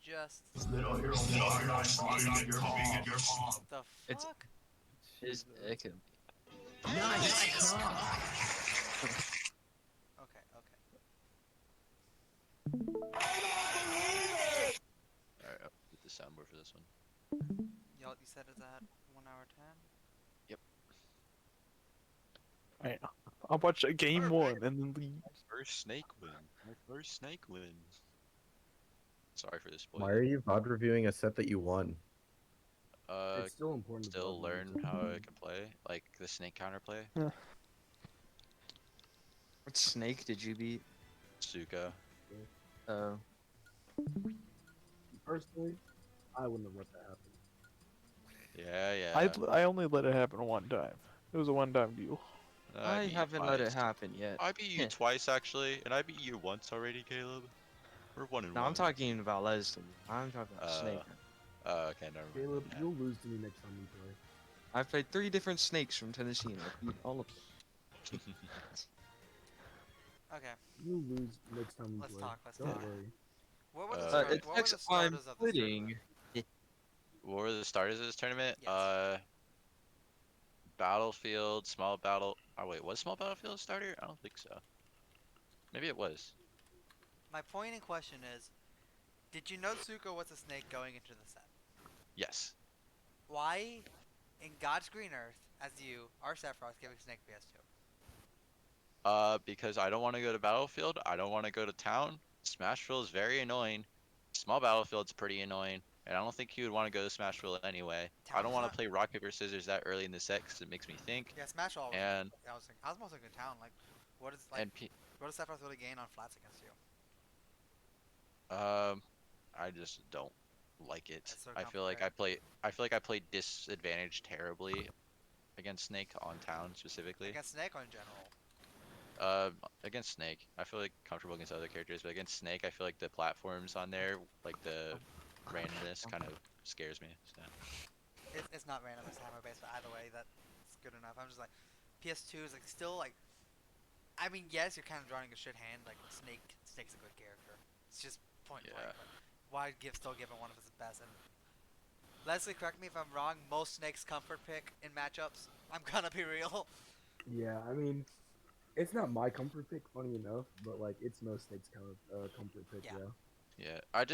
just... Little, you're not your The It's fuck? it can Nice. Okay, okay. Alright, I'll get the soundboard for this one. Y'all, you said it's at 1 hour 10? Yep. Alright, I'll watch game one and then leave. First snake win. My first snake win. Sorry for this Why are you VOD reviewing a set that you won? It's still important to Still VOD learn review how I something. can play, like the snake counterplay. What snake did you beat? Suka. Oh, Personally, I wouldn't have let that happen. Yeah. I only let it happen one time. It was a one-time deal. I beat you haven't let it twice. happen yet. I beat you twice actually, and I beat you once already, Caleb. We're 1 and No, 1. I'm talking about Leslie. I'm talking about Snake. Okay, never mind. Caleb, Yeah. you'll lose to me next time we play. I've played 3 different snakes from Tennessee and I beat all of them. Okay, You'll lose next time we let's play. talk, let's Don't talk. worry. What were the, Uh, It what were the sucks I'm starters of this quitting. tournament? What were the starters of this tournament? Yes. Battlefield, small battle. Oh wait, was small battlefield a starter? I don't think so. Maybe it was. My point in question is, did you know Tsuko was a snake going into the set? Yes. Why, in God's green earth, as you are Sephiroth giving Snake PS2? Because I don't want to go to battlefield. I don't want to go to town. Smashville is very annoying. Small battlefield's pretty annoying, and I don't think he would want to go to Smashville anyway. I don't Town's want not- to play rock paper scissors that early in the set because it makes me think. Yeah, Smash all. And I was mostly in town. Like, what is like? and What does Sephiroth really gain on flats against you? I just don't like it. It's so I feel like I play disadvantaged terribly against Snake on town specifically. Against Snake or in general? Against Snake, I feel like comfortable against other characters, but against Snake, I feel like the platforms on there, like the randomness, kind of scares me. So. It's not random. It's hammer based, but either way, that's good enough. I'm just like, PS2 is like still like. I mean, yes, you're kind of drawing a shit hand. Like Snake's a good character. It's just point blank. But why still give it one of his best? And Leslie, correct me if I'm wrong. Most Snake's comfort pick in matchups. I'm gonna be real. Yeah, I mean, it's not my comfort pick, funny enough, but like it's no Snake's comfort pick. Yeah. Yeah, I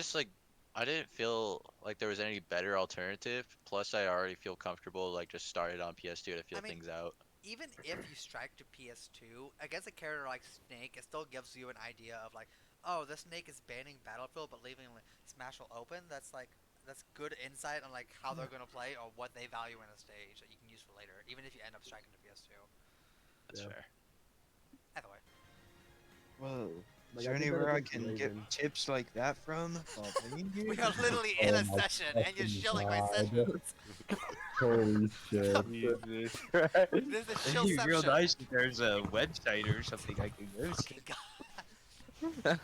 didn't feel like there was any better alternative. Plus, I already feel comfortable like just started on PS2 to feel things out. Even if you strike to PS2 against a character like Snake, it still gives you an idea of like, oh, this Snake is banning Battlefield but leaving like, Smashville open. That's good insight on like how they're gonna play or what they value in a stage that you can use for later, even if you end up striking to PS2. That's fair. Either way. Whoa. Like, Is there I think anywhere that I against can get Raven- tips like that from? while playing We here? are literally in a Oh my session and you're fucking shilling my God. sessions. Holy shit. Jesus Christ. This is It'd be real shillception. nice if there's a website or something I can go to. Fucking God.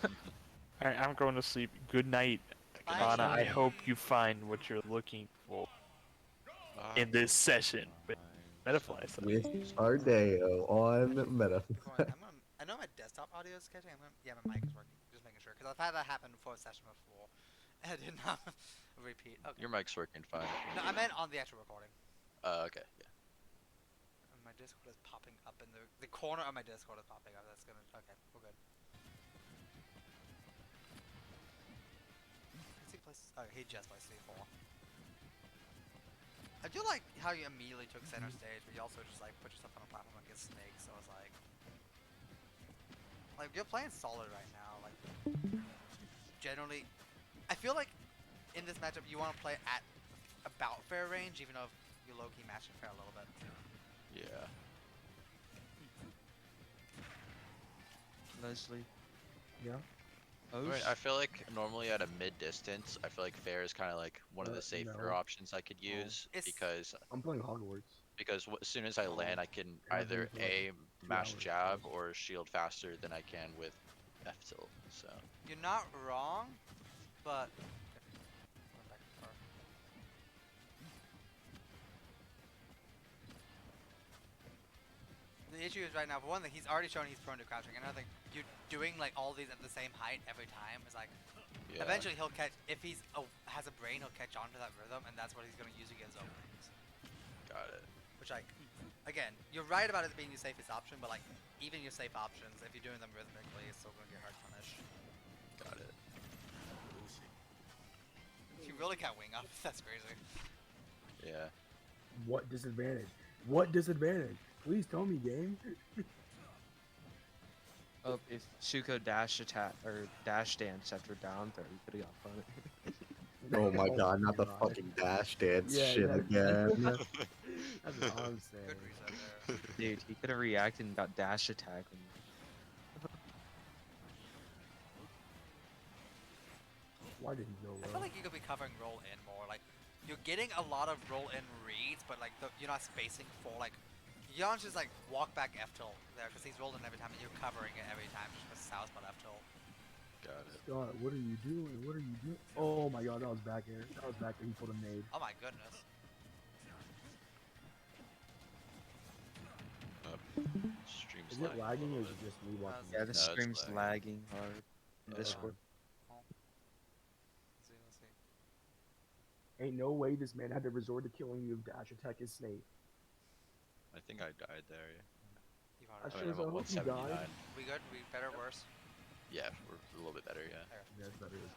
Alright, I'm going to sleep. Good night, Kana. I hope you find what you're looking for in this session. But Metafly said. With Ardeo on Metafy. I know my desktop audio is catching. Yeah, my mic is working. Just making sure because I've had that happen before a session before, and it did not repeat. Okay. Your mic's working fine. No, I meant on the actual recording. Okay, yeah. And my Discord is popping up in the corner of my Discord is popping up. That's gonna okay. We're good. Is he plays? Oh, he just plays C4. I do like how you immediately took center stage, but you also just like put yourself on a platform against Snake. So it's like you're playing solid right now. Like generally, I feel like in this matchup you want to play at about fair range, even though you low key matching fair a little bit. Yeah. Leslie. Yeah. I mean, I feel like normally at a mid distance, I feel like fair is kind of like one of the safer No. options I could use because I'm playing Hogwarts. as soon as I land, I can either A, mash jab or shield faster than I can with F tilt. So You're not wrong, but The issue is right now, for one thing, he's already shown he's prone to crouching. Another thing, you doing like all these at the same height every time is like, Yeah. eventually he'll catch. If he's has a brain, he'll catch on to that rhythm, and that's what he's gonna use against openings. Got it. Which like, again, you're right about it being your safest option, but like, even your safe options, if you're doing them rhythmically, it's still gonna get hard punished. Got it. You really can't wing up. That's crazy. Yeah. What disadvantage? What disadvantage? Please tell me, game. Oh, if Suko dash attack or dash dance after down throw, you could have got fun. Oh my god, not the God. fucking dash dance Yeah, shit exactly. again. That's what I'm saying. Good reset there. Dude, he could have reacted and got dash attack. Why did he go I feel low? like you could be covering roll in more. Like, you're getting a lot of roll in reads, but like you're not spacing for like. You don't just like walk back F tilt there because he's rolling every time and you're covering it every time just with south but F tilt. Got it. God, what are you doing? What are you doing? Oh my god, that was back air. That was back air. He pulled a nade. Oh my goodness. Stream's Is it lagging or is it just me watching? Yeah, the No, it's stream's lagging. lagging hard in Uh, Discord. Let's see, let's see. Ain't no way this man had to resort to killing you with dash attack his snake. I think I died there. Yeah. You I got Oh, it. sure I'm as at hell hope you 179. died. We good? We better, worse? Yeah, we're a little bit better. Yeah. Yes, that is.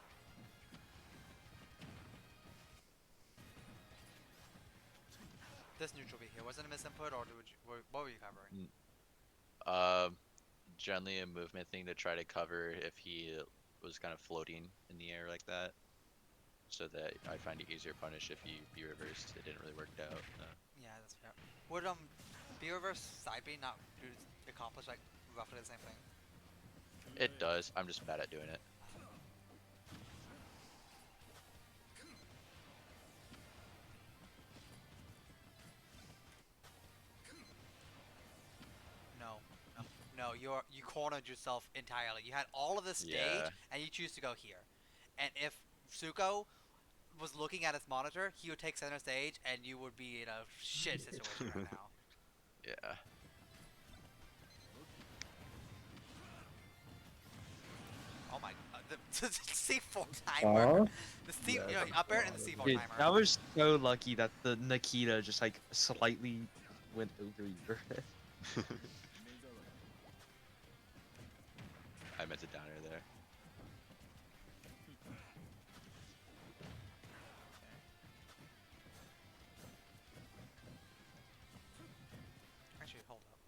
This neutral be here. Was it a misinput or what were you covering? Um, generally a movement thing to try to cover if he was kind of floating in the air like that, so that I find it easier punish if he be reversed. It didn't really work out. Yeah, that's fair. Would B reverse side B not do accomplish like roughly the same thing? It does. I'm just bad at doing it. No. No, you cornered yourself entirely. You had all of the stage Yeah. and you choose to go here. And if Suko was looking at his monitor, he would take center stage and you would be in a shit situation right now. Yeah. Oh my god. The C4 timer. Huh? The C, Yeah, you know, that's up air and the a C4 Dude, timer. that was so lucky that the Nikita just like slightly went over your head. I meant to downer there. Actually, hold up.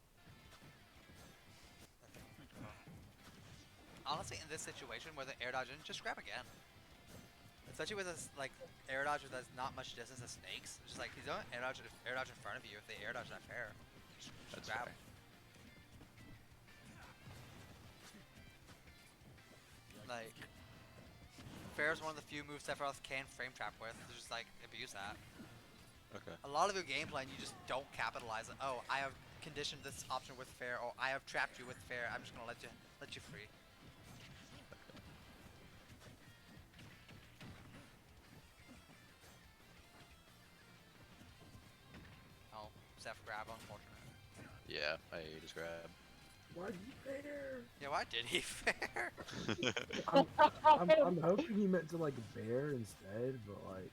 Honestly, in this situation where the air dodge in, just grab again. Especially with this like air dodge that's not much distance as snakes. It's just like he's doing air dodge in front of you. If they air dodge that fair, just That's grab. fair. Like fair is one of the few moves Sephiroth can frame trap with. So just like abuse that. Okay. A lot of your gameplay, you just don't capitalize it. Oh, I have conditioned this option with fair, or I have trapped you with fair. I'm just gonna let you free. Oh, Zeph grab, unfortunate. Yeah, I just grab. Why'd you fair? Yeah, why did he fair? I'm hoping he meant to like bear instead, but like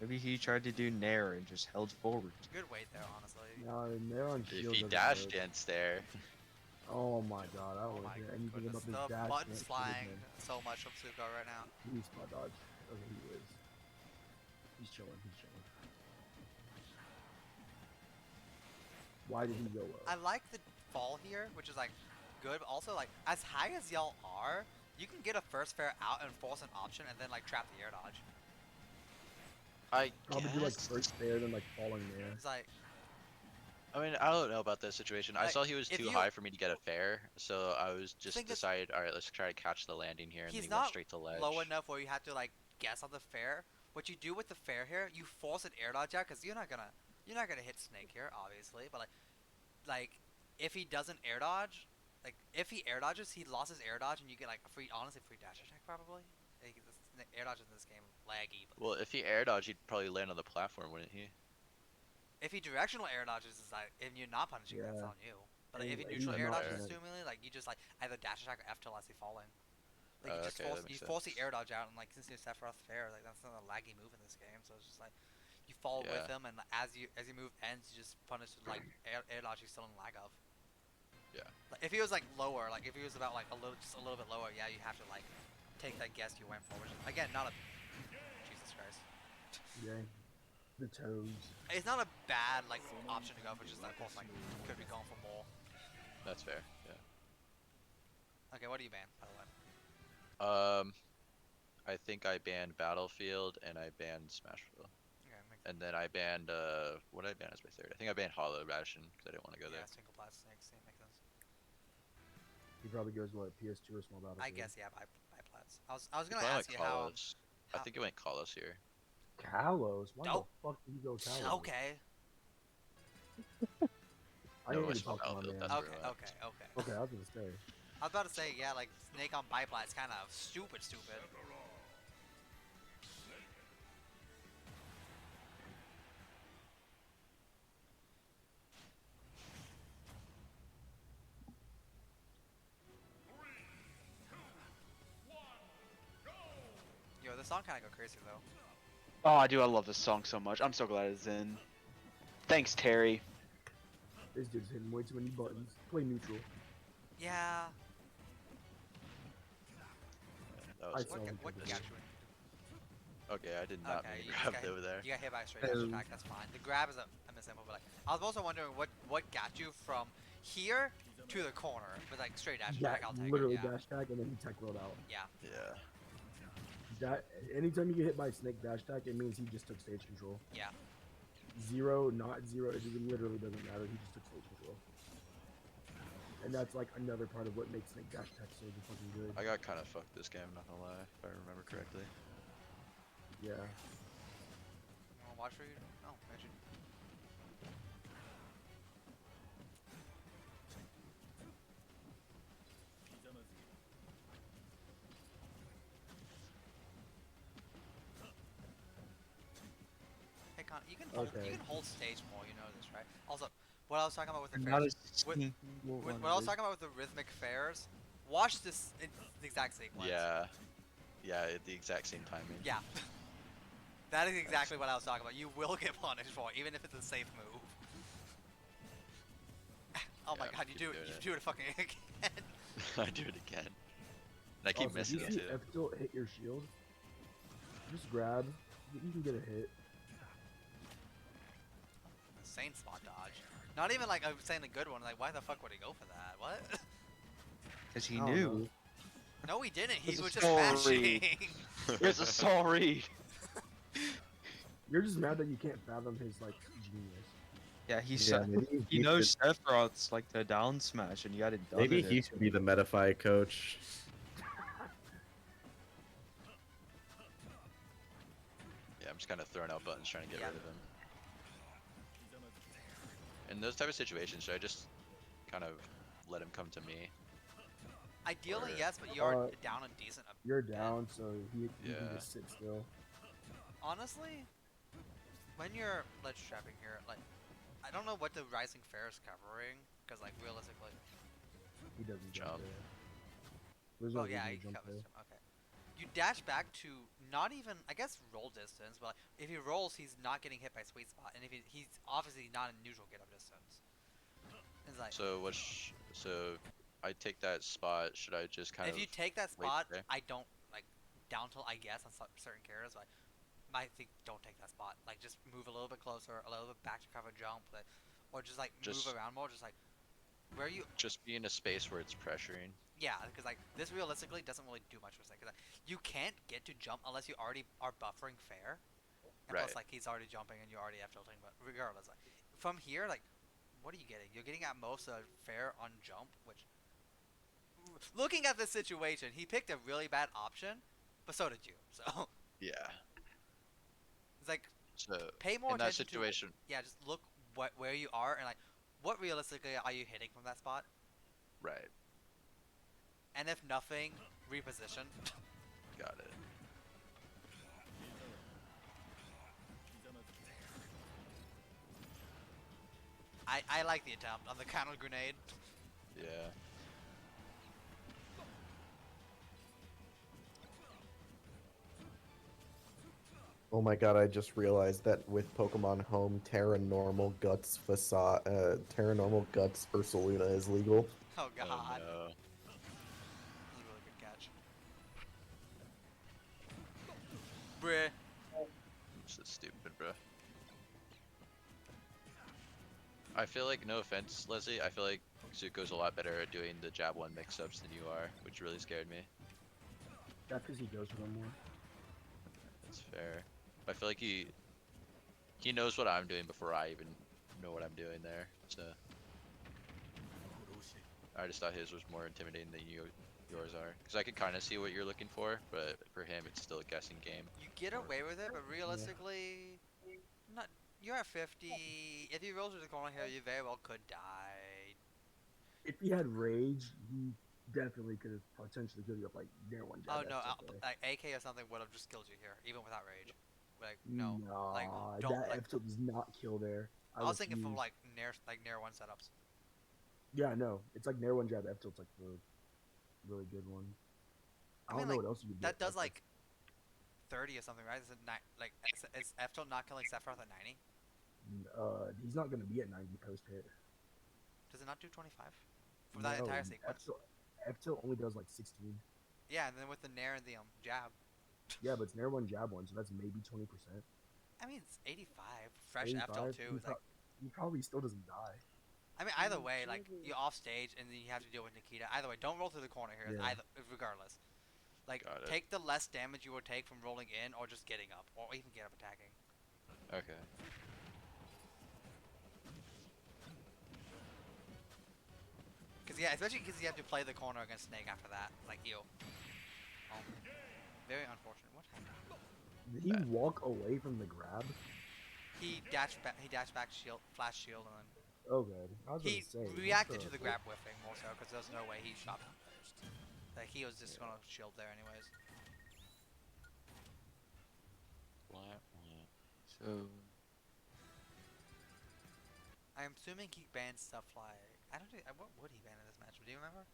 Maybe he tried to do Nair and just held forward. Good weight there, honestly. no, they're on If shield. he doesn't dash work. dance there, Oh my god, I Oh don't my want to hear anything goodness, about this the dash. buttons dance flying movement. so much from Suko right now. He's spot dodge. Okay, he is. He's chilling. He's chilling. Why did he go low? I like the fall here, which is like good, but also like as high as y'all are, you can get a first fair out and force an option and then like trap the air dodge. I Probably do like guess. first there, then like falling there. It's like I mean, I don't know about that situation. I Like, saw he was if too you- high for me to get a fair, so I was just Thing is- decided, all right, let's try to catch the landing here, and then he's he went not straight to ledge. low enough where you have to like guess on the fair. What you do with the fair here, you force an air dodge out because you're not gonna hit Snake here, obviously. But like if he doesn't air dodge, like if he air dodges, he lost his air dodge, and you get like a free, honestly, free dash attack probably. Like, air dodge in this game laggy, but Well, if he air dodge, he'd probably land on the platform, wouldn't he? If he directional air dodges, it's like if you're not punishing, that's Yeah. on you. But like, if And, he like, neutral he's air not dodges, gonna- assumingly, like you just like either dash attack or F till as he falling. Like you just Okay, force that you makes force the sense. air dodge out, and like since you're Sephiroth fair, like that's not a laggy move in this game. So it's just like you fall with Yeah. him, and as you move ends, you just punish with, like air dodge he's still in lag of. Yeah. Like, if he was like lower, like if he was about like just a little bit lower, yeah, you have to like take that guess you went for, which is, again, not a Jesus Christ. Yeah. The toes. It's not a bad like option to go for, just like, of course, like could be going for more. That's fair. Yeah. Okay, what do you ban, by the way? I think I banned Battlefield and I banned Smashville. Okay, makes And then I banned what did I ban as my third? I think I banned Hollow Ration because I didn't want to go yeah, there. single plat snakes, yeah, makes sense. He probably goes what, PS2 or small battlefield. I guess, yeah, by plats. I was gonna Probably ask went you how. Kalos. I think it went Kalos here. Kalos. Why Nope. the fuck did you go Kalos? Okay. I No, need it's to talk to my Battlefield, man. that's Okay, where I went. okay, okay. Okay, I was gonna say. I was about to say, yeah, like snake on biplat is kind of stupid. Yo, this song kind of go crazy though. Oh, I do. I love this song so much. I'm so glad it's in. Thanks, Terry. This dude's hitting way too many buttons. Play neutral. Yeah. That I was saw him What do got this. you? okay. I did not Okay, mean you to just grab got, over there. you got hit by a straight dash attack. That's fine. The grab is a missile move, but like I was also wondering what got you from here to the corner with like straight dash That attack. I'll take literally it. Yeah. dash tag and then he tech rolled out. Yeah. Yeah. That anytime you get hit by snake dash tag, it means he just took stage control. Yeah. Zero, not zero. It literally doesn't matter. He just took stage control. And that's like another part of what makes snake dash tag so fucking good. I got kind of fucked this game. Not gonna lie, if I remember correctly. Yeah. Wanna watch for you? Oh, imagine. Hey, Con, you can hold stage more. You know this, right? Also, what I was talking about with the Not fairs, a with, single with one what I was is- talking about with the rhythmic fairs. Watch this in the exact sequence. Yeah. Yeah, at the exact same timing. Yeah. That is exactly what I was talking about. You will get punished for it, even if it's a safe move. Oh my Yeah, god, you keep do it! doing You it. do it fucking again. I do it again. And I keep Also, missing you it see too. F tilt hit your shield. Just grab. You can get a hit. Insane spot dodge. Not even like I'm saying a good one. Like, why the fuck would he go for that? What? Cause he I don't knew. know. No, he didn't. He It's a was just soul mashing. read. It's a soul read. You're just mad that you can't fathom his like genius. Yeah, he Yeah, said maybe he knows Sephiroth's like the down smash, and you got it done. Maybe at he it. should be the metafy coach. Yeah, I'm just kind of throwing out buttons trying to get Yeah. rid of him. In those type of situations, should I just kind of let him come to me? Ideally, Or- yes, but you're Uh, down a decent. You're down, so he can Yeah. just sit still. Honestly, when you're ledge trapping here, like, I don't know what the Rising Fair is covering, because like realistically, He doesn't Jump. jump there. There's no oh yeah, reason he to jump covers there. him. Okay, you dash back to not even, I guess, roll distance, but like, if he rolls, he's not getting hit by sweet spot, and if he's obviously not in neutral get up distance. It's like, So so I take that spot. Should I just kind if of you take that wait spot, there? I don't like down tilt. I guess on certain characters, but I think don't take that spot. Like just move a little bit closer, a little bit back to cover jump, like, or just like Just- move around more. Just like where you, just be in a space where it's pressuring? yeah, because like this realistically doesn't really do much for a second. Like, you can't get to jump unless you already are buffering fair, and plus Right. like he's already jumping and you're already F tilting. But regardless, like from here, like what are you getting? You're getting at most a fair on jump, which looking at this situation, he picked a really bad option, but so did you. So Yeah. it's like So pay more in that attention situation, to, yeah, just look where you are and like what realistically are you hitting from that spot, right? and if nothing, reposition. Got it. I like the attempt on the counter grenade. Yeah. Oh my god, I just realized that with Pokemon Home, Terra Normal Guts Facade, Terra Normal Guts Ursaluna is legal. Oh god. Oh no. That's a really good catch. Bruh. This is stupid, bro. I feel like, no offense, Leslie, I feel like Zuko's a lot better at doing the jab one mix-ups than you are, which really scared me. That's because he goes for them more. That's fair. I feel like he knows what I'm doing before I even know what I'm doing there. So I just thought his was more intimidating than yours are, because I could kind of see what you're looking for, but for him it's still a guessing game. You get away with it, but realistically, not. You're at 50. If you roll through the corner here, you very well could die. If he had rage, he definitely could have potentially killed you up like near one Oh jab. no, F tilt there. like AK or something would have just killed you here, even without rage. Like no, Nah, like don't that like. F tilt does not kill there. I was thinking from refuse. like near one setups. Yeah, no, it's like nair one jab F tilt's like the really good one. I, I mean, don't know like what else you could do. that with does F tilt. like 30 or something, right? Is it like is F tilt not killing Sephiroth at 90? He's not gonna be at 90 post hit. Does it not do 25 for that entire sequence? F tilt only does like 16. Yeah, and then with the nair and the jab. Yeah, but it's nair one jab one, so that's maybe 20%. I mean, it's 85. Fresh F tilt too. Is like. He probably still doesn't die. I mean, either way, like you off stage and then you have to deal with Nikita. Either way, don't roll through the corner here. Yeah. Either, regardless, like Got it. take the less damage you would take from rolling in or just getting up, or even get up attacking. Okay. Cause yeah, especially because you have to play the corner against Snake after that, like you. Oh, very unfortunate. What happened? Did he walk away from the grab? He dashed back. He dashed back, shield, flash shield, and then Oh, good. I was he gonna say. reacted to the grab whiffing more so, because there's no way he shot him first. Like he was just gonna shield there anyways. So I'm assuming he banned stuff like I don't think what would he ban in this match? Do you remember?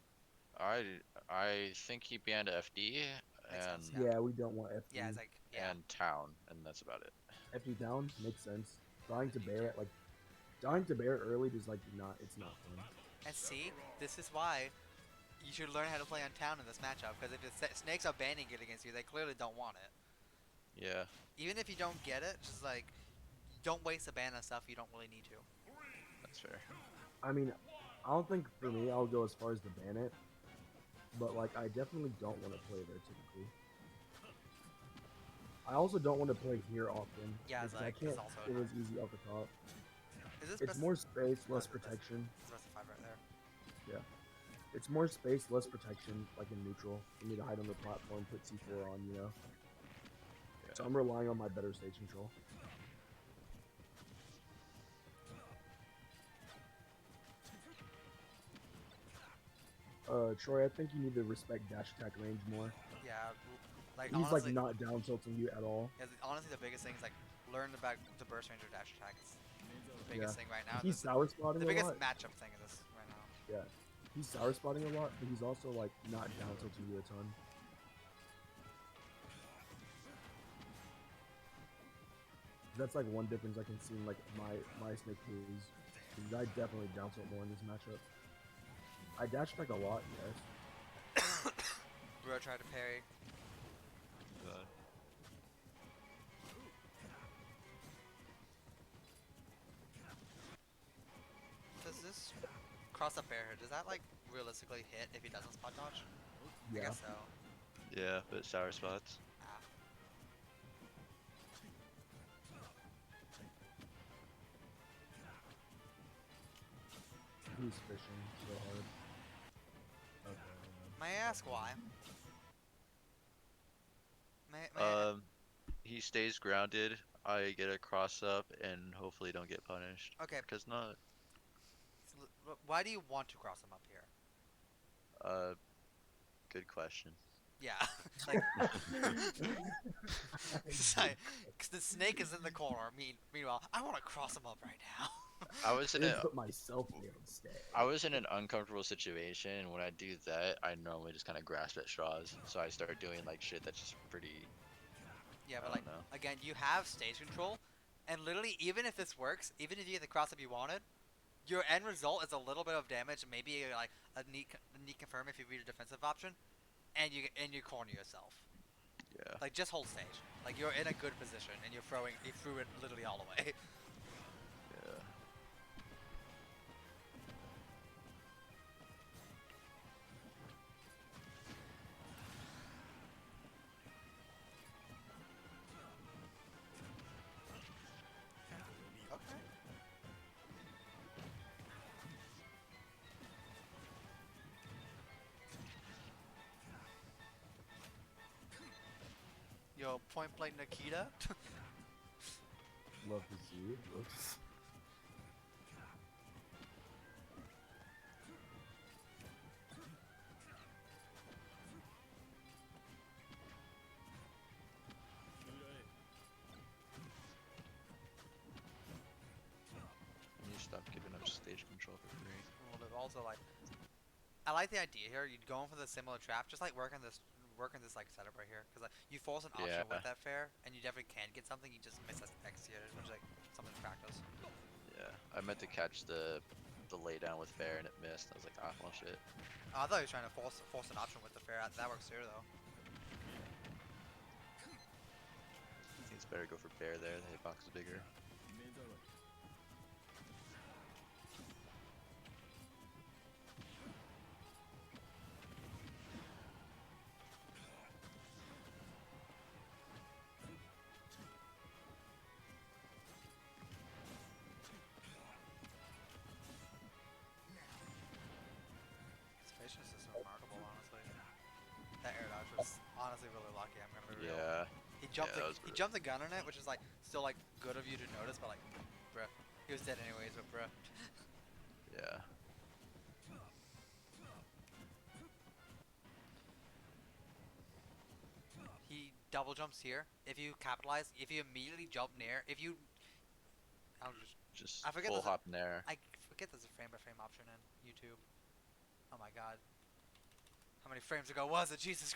I think he banned FD Makes and sense, Yeah, we don't want FD. Yeah, it's like yeah. and Town, and that's about it. FD down makes sense. Dying to bear it early is like not. It's not fun. And see, this is why you should learn how to play on town in this matchup. Because if the snakes are banning it against you, they clearly don't want it. Yeah. Even if you don't get it, just like don't waste a ban on stuff you don't really need to. That's fair. I mean, I don't think for me I'll go as far as to ban it, but like I definitely don't want to play there typically. I also don't want to play here often. Yeah, because Zach, I can't. it's also It was easy off the top. Is this It's best? more space, less This is protection. specified right there. It's more space, less protection, like in neutral. You need to hide on the platform, put C4 on, you know. So I'm relying on my better stage control. Troy, I think you need to respect dash attack range more. Yeah, like He's honestly, like not down tilting you at all. yeah, honestly, the biggest thing is like learn about the burst range of dash attack. It's the biggest thing right now. He's sour spotting The a biggest lot. matchup thing in this right now. Yeah. He's sour spotting a lot, but he's also like not down tilting you a ton. That's like one difference I can see in like my snake moves. I definitely down tilt more in this matchup. I dash attack a lot, yes. Bro tried to parry. Does this cross up bear? Does that like realistically hit if he doesn't spot dodge? I Yeah. guess so. Yeah, but sour spots. Ah. He's fishing so hard. Okay. May I ask why? May He stays grounded. I get a cross up and hopefully don't get punished. okay. Because not. Why do you want to cross him up here? Good question. Yeah, like, it's like 'cause the snake is in the corner. Meanwhile, I want to cross him up right now. I was I in a didn't put myself there instead. I was in an uncomfortable situation, and when I do that, I normally just kind of grasp at straws. So I start doing like shit that's just pretty. Yeah, I but like don't know. again, you have stage control, and literally, even if this works, even if you get the cross up you wanted, your end result is a little bit of damage, maybe like a neat confirm if you read a defensive option, and you corner yourself. Yeah. Like just hold stage. Like you're in a good position, and you threw it literally all the way. Yeah. Okay. Yo, point blank Nikita. Love to see it. Whoops. And you stop giving up stage control for free. Well, but also like, I like the idea here. You'd go in for the similar trap, just like working this like setup right here, because like you force an option Yeah. with that fair, and you definitely can get something. You just miss that X here, which is like something to practice. Yeah. I meant to catch the lay down with fair and it missed. I was like, ah, well, shit. I thought he was trying to force an option with the fair. That works here though. I think it's better to go for bear there. The hitbox is bigger. His patience is remarkable, honestly. That air dodge was honestly really lucky. I'm gonna be real. Yeah. that was He brutal. jumped the gun on it, which is like still like good of you to notice, but like, bruh, he was dead anyways. But bruh, Yeah. he double jumps here. If you capitalize, if you immediately jump near, if you, I'll just, Just I forget full there's a, hop in there. I forget there's a frame by frame option in YouTube. Oh my god, how many frames ago was it? Jesus.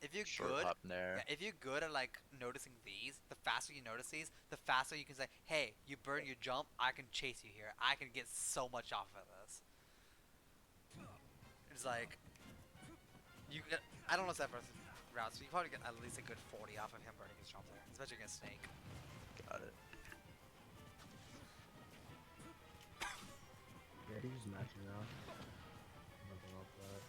If you're Short good, hop in there. yeah, if you're good at like noticing these, the faster you notice these, the faster you can say, "Hey, you burn your jump. I can chase you here. I can get so much off of this." It's like you. I don't know Zephyr routes, but you probably get at least a good 40 off of him burning his jump there, especially against Snake. Got it. Yeah, he's just matching out. Nothing off that.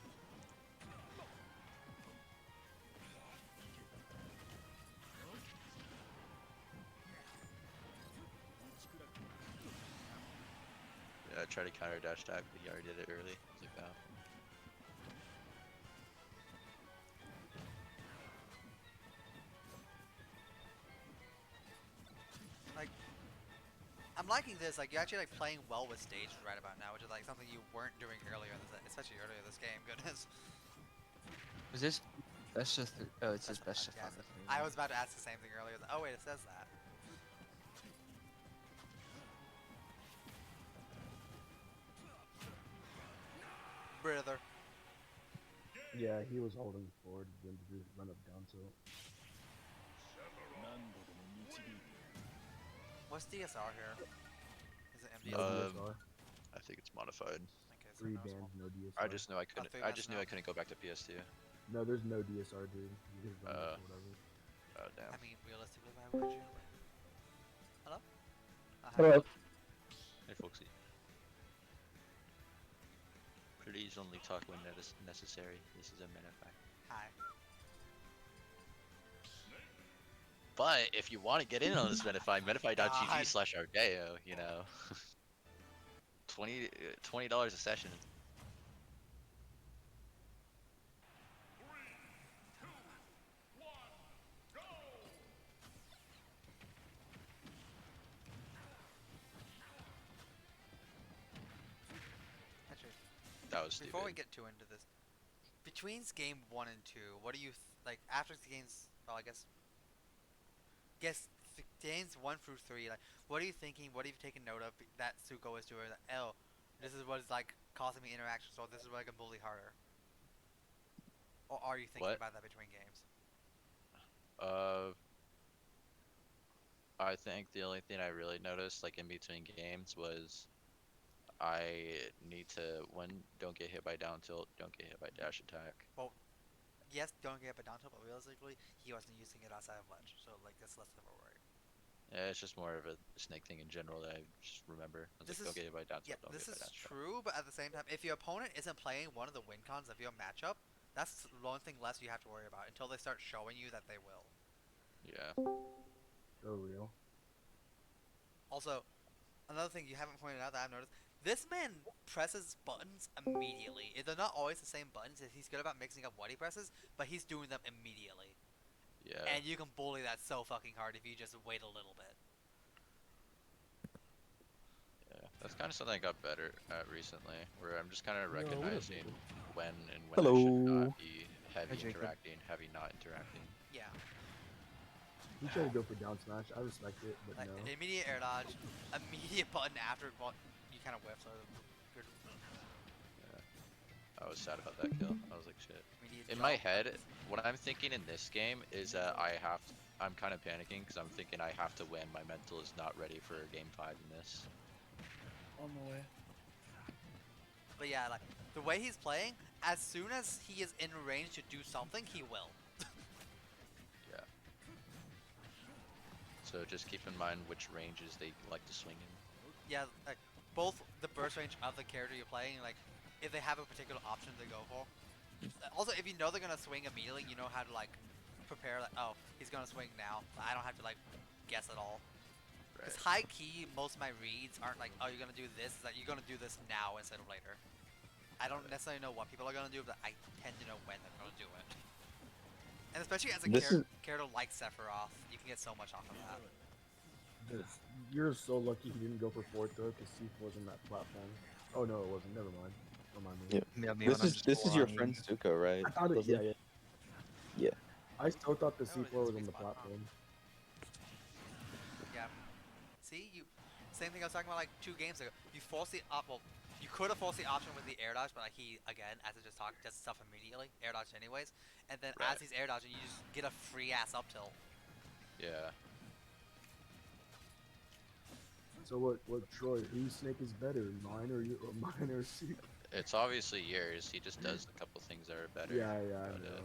Yeah, I tried to counter dash attack, but he already did it early. I was like, oh. Like, I'm liking this. Like, you're actually like playing well with stage right about now, which is like something you weren't doing earlier, in this, especially earlier this game. Goodness. Is this best of three? Oh, it says best of Yeah, five. I was about to ask the same thing earlier. Oh wait, it says that. Brother. Yeah, he was holding forward, then to do run up down tilt. What's DSR here? Is it No MDSR? DSR. I think it's modified. Okay, so 3 no bands, small. no DSR. I just knew I couldn't. three I bands just knew now. I couldn't go back to PS2. No, there's no DSR, dude. You can run Uh, it or whatever. Oh damn. I mean, realistically, why would you? Hello? Hi. Hello. Hey folksy. Please only talk when necessary. This is a metafy. Hi. But if you want to get in on this metafy, God. metafy.gg/argeo, you know. $20 a session. Actually, That was stupid. before we get too into this, between game 1 and 2, what do you like after the games? Well, I guess the games 1 through 3, like, what are you thinking? What have you taken note of that Suko is doing? Like, oh, this is what is like causing me interactions, or this is what I can bully harder. Or are you thinking What? about that between games? Uh, I think the only thing I really noticed, like in between games, was I need to don't get hit by down tilt, don't get hit by dash attack. Well, yes, don't get a down tilt, but realistically, he wasn't using it outside of ledge, so like that's less of a worry. Yeah, it's just more of a snake thing in general that I just remember. I was This like, don't is get hit by down Yeah, tilt, don't get this hit by is dash attack. true, but at the same time, if your opponent isn't playing one of the win cons of your matchup, that's the one thing less you have to worry about until they start showing you that they will. Yeah. So real. Also, another thing you haven't pointed out that I've noticed, this man presses buttons immediately. They're not always the same buttons. He's good about mixing up what he presses, but he's doing them immediately. Yeah. And you can bully that so fucking hard if you just wait a little bit. Yeah. That's kind of something I got better at recently, where I'm just kind of No, what up, recognizing baby? when and when I Hello. should not be heavy Jacob. interacting, heavy not interacting. Yeah. He tried to go for down smash. I respect it, but Like, no. immediate air dodge, immediate button after you kind of whiff, so good. I was sad about that kill. I was like, shit. Immediate In my jump. head, what I'm thinking in this game is that I'm kind of panicking because I'm thinking I have to win. My mental is not ready for game 5 in this. On the way. But yeah, like, the way he's playing, as soon as he is in range to do something, he will. Yeah. So just keep in mind which ranges they like to swing in. Yeah, like, both the burst range of the character you're playing, like, if they have a particular option to go for. Also, if you know they're gonna swing immediately, you know how to, like, prepare, like, oh, he's gonna swing now. I don't have to, like, guess at all. Because Right. high key, most of my reads aren't like, oh, you're gonna do this. It's like, you're gonna do this now instead of later. I don't necessarily know what people are gonna do, but I tend to know when they're gonna do it. And especially as a This is- character like Sephiroth, you can get so much off of that. You're so lucky he didn't go for fourth throw because C4 was in that platform. Oh no, it wasn't. Never mind. Don't mind me. Yeah. Yeah, This is your friend Suko, right? I thought it. Doesn't- Yeah, yeah. Yeah. I still thought the Oh, it C4 is was sweet on the spot, huh? platform. Yeah. See, same thing I was talking about like 2 games ago. You force the well, you could have forced the option with the air dodge, but like he again, as I just talked, does stuff immediately, air dodge anyways, and then Right. as he's air dodging, you just get a free ass up tilt. Yeah. So what, Troy? Whose snake is better, mine or you, or mine or C? It's obviously yours. He just does a couple things that are better. Yeah, I but, know.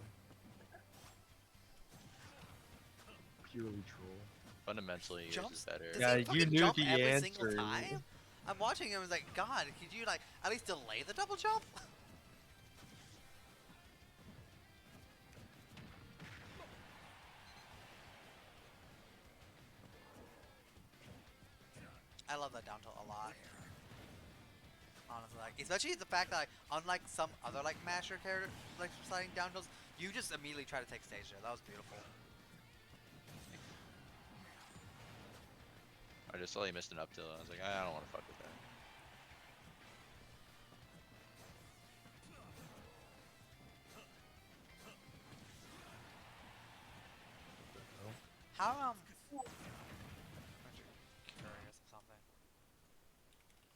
Purely troll. fundamentally, yours Jumps? is better. Does Yeah, he you fucking knew jump the every single answer. time? I'm watching him and like, God, could you like at least delay the double jump? I love that down tilt a lot. Honestly, like, especially the fact that, like, unlike some other like masher character like sliding down tilts, you just immediately try to take stage there. That was beautiful. I just saw he missed an up tilt. I was like, I don't want to fuck with that. How I'm actually curious of something.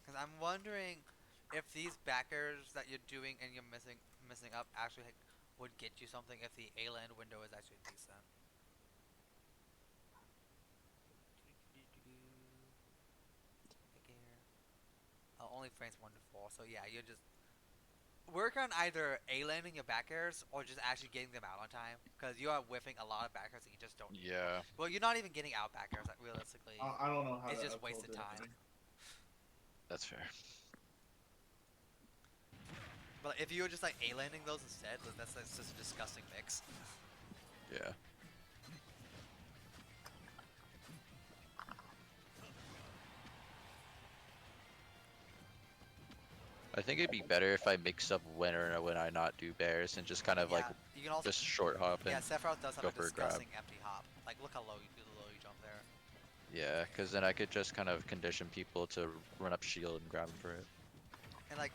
Because I'm wondering if these backers that you're doing and you're missing up actually like, would get you something if the A-land window is actually decent. Only frames 1 to 4, so yeah, you just work on either A-landing your back airs or just actually getting them out on time, because you are whiffing a lot of back airs that you just don't need. Yeah. Well, you're not even getting out back airs, like, realistically. I don't know how It's that just upload wasted did it. time. That's fair. But if you were just like A-landing those instead, that's just a disgusting mix. Yeah. I think it'd be better if I mix up when or when I not do bears and just kind of like You can also just short hop and yeah, Sephiroth does have go a for a grab. disgusting empty hop. Like, look how low you do the low you jump there. Yeah, because then I could just kind of condition people to run up shield and grab them for it. And like,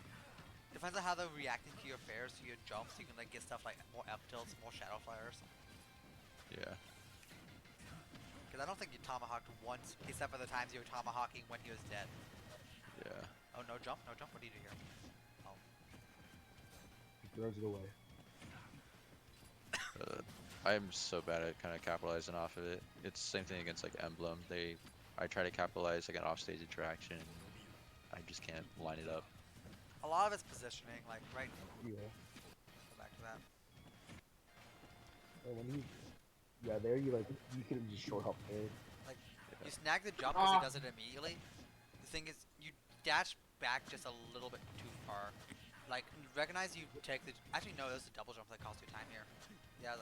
depends on how they're reacting to your fairs, to your jumps. You can like get stuff like more up tilts, more shadow flares. Yeah. Because I don't think you tomahawked once, except for the times you were tomahawking when he was dead. Yeah. Oh, no jump, no jump. What do you do here? Oh, He throws it away. I'm so bad at kind of capitalizing off of it. It's the same thing against like Emblem. I try to capitalize like an offstage interaction. I just can't line it up. a lot of it's positioning. Like right. Heal. Go back to that. Oh, when he, yeah, there you like you could have just short hop there. Like you snag the jump because he does it immediately. The thing is, you dash back just a little bit too far. Like recognize you take the. Actually, no, there's a double jump that costs you time here. Yeah.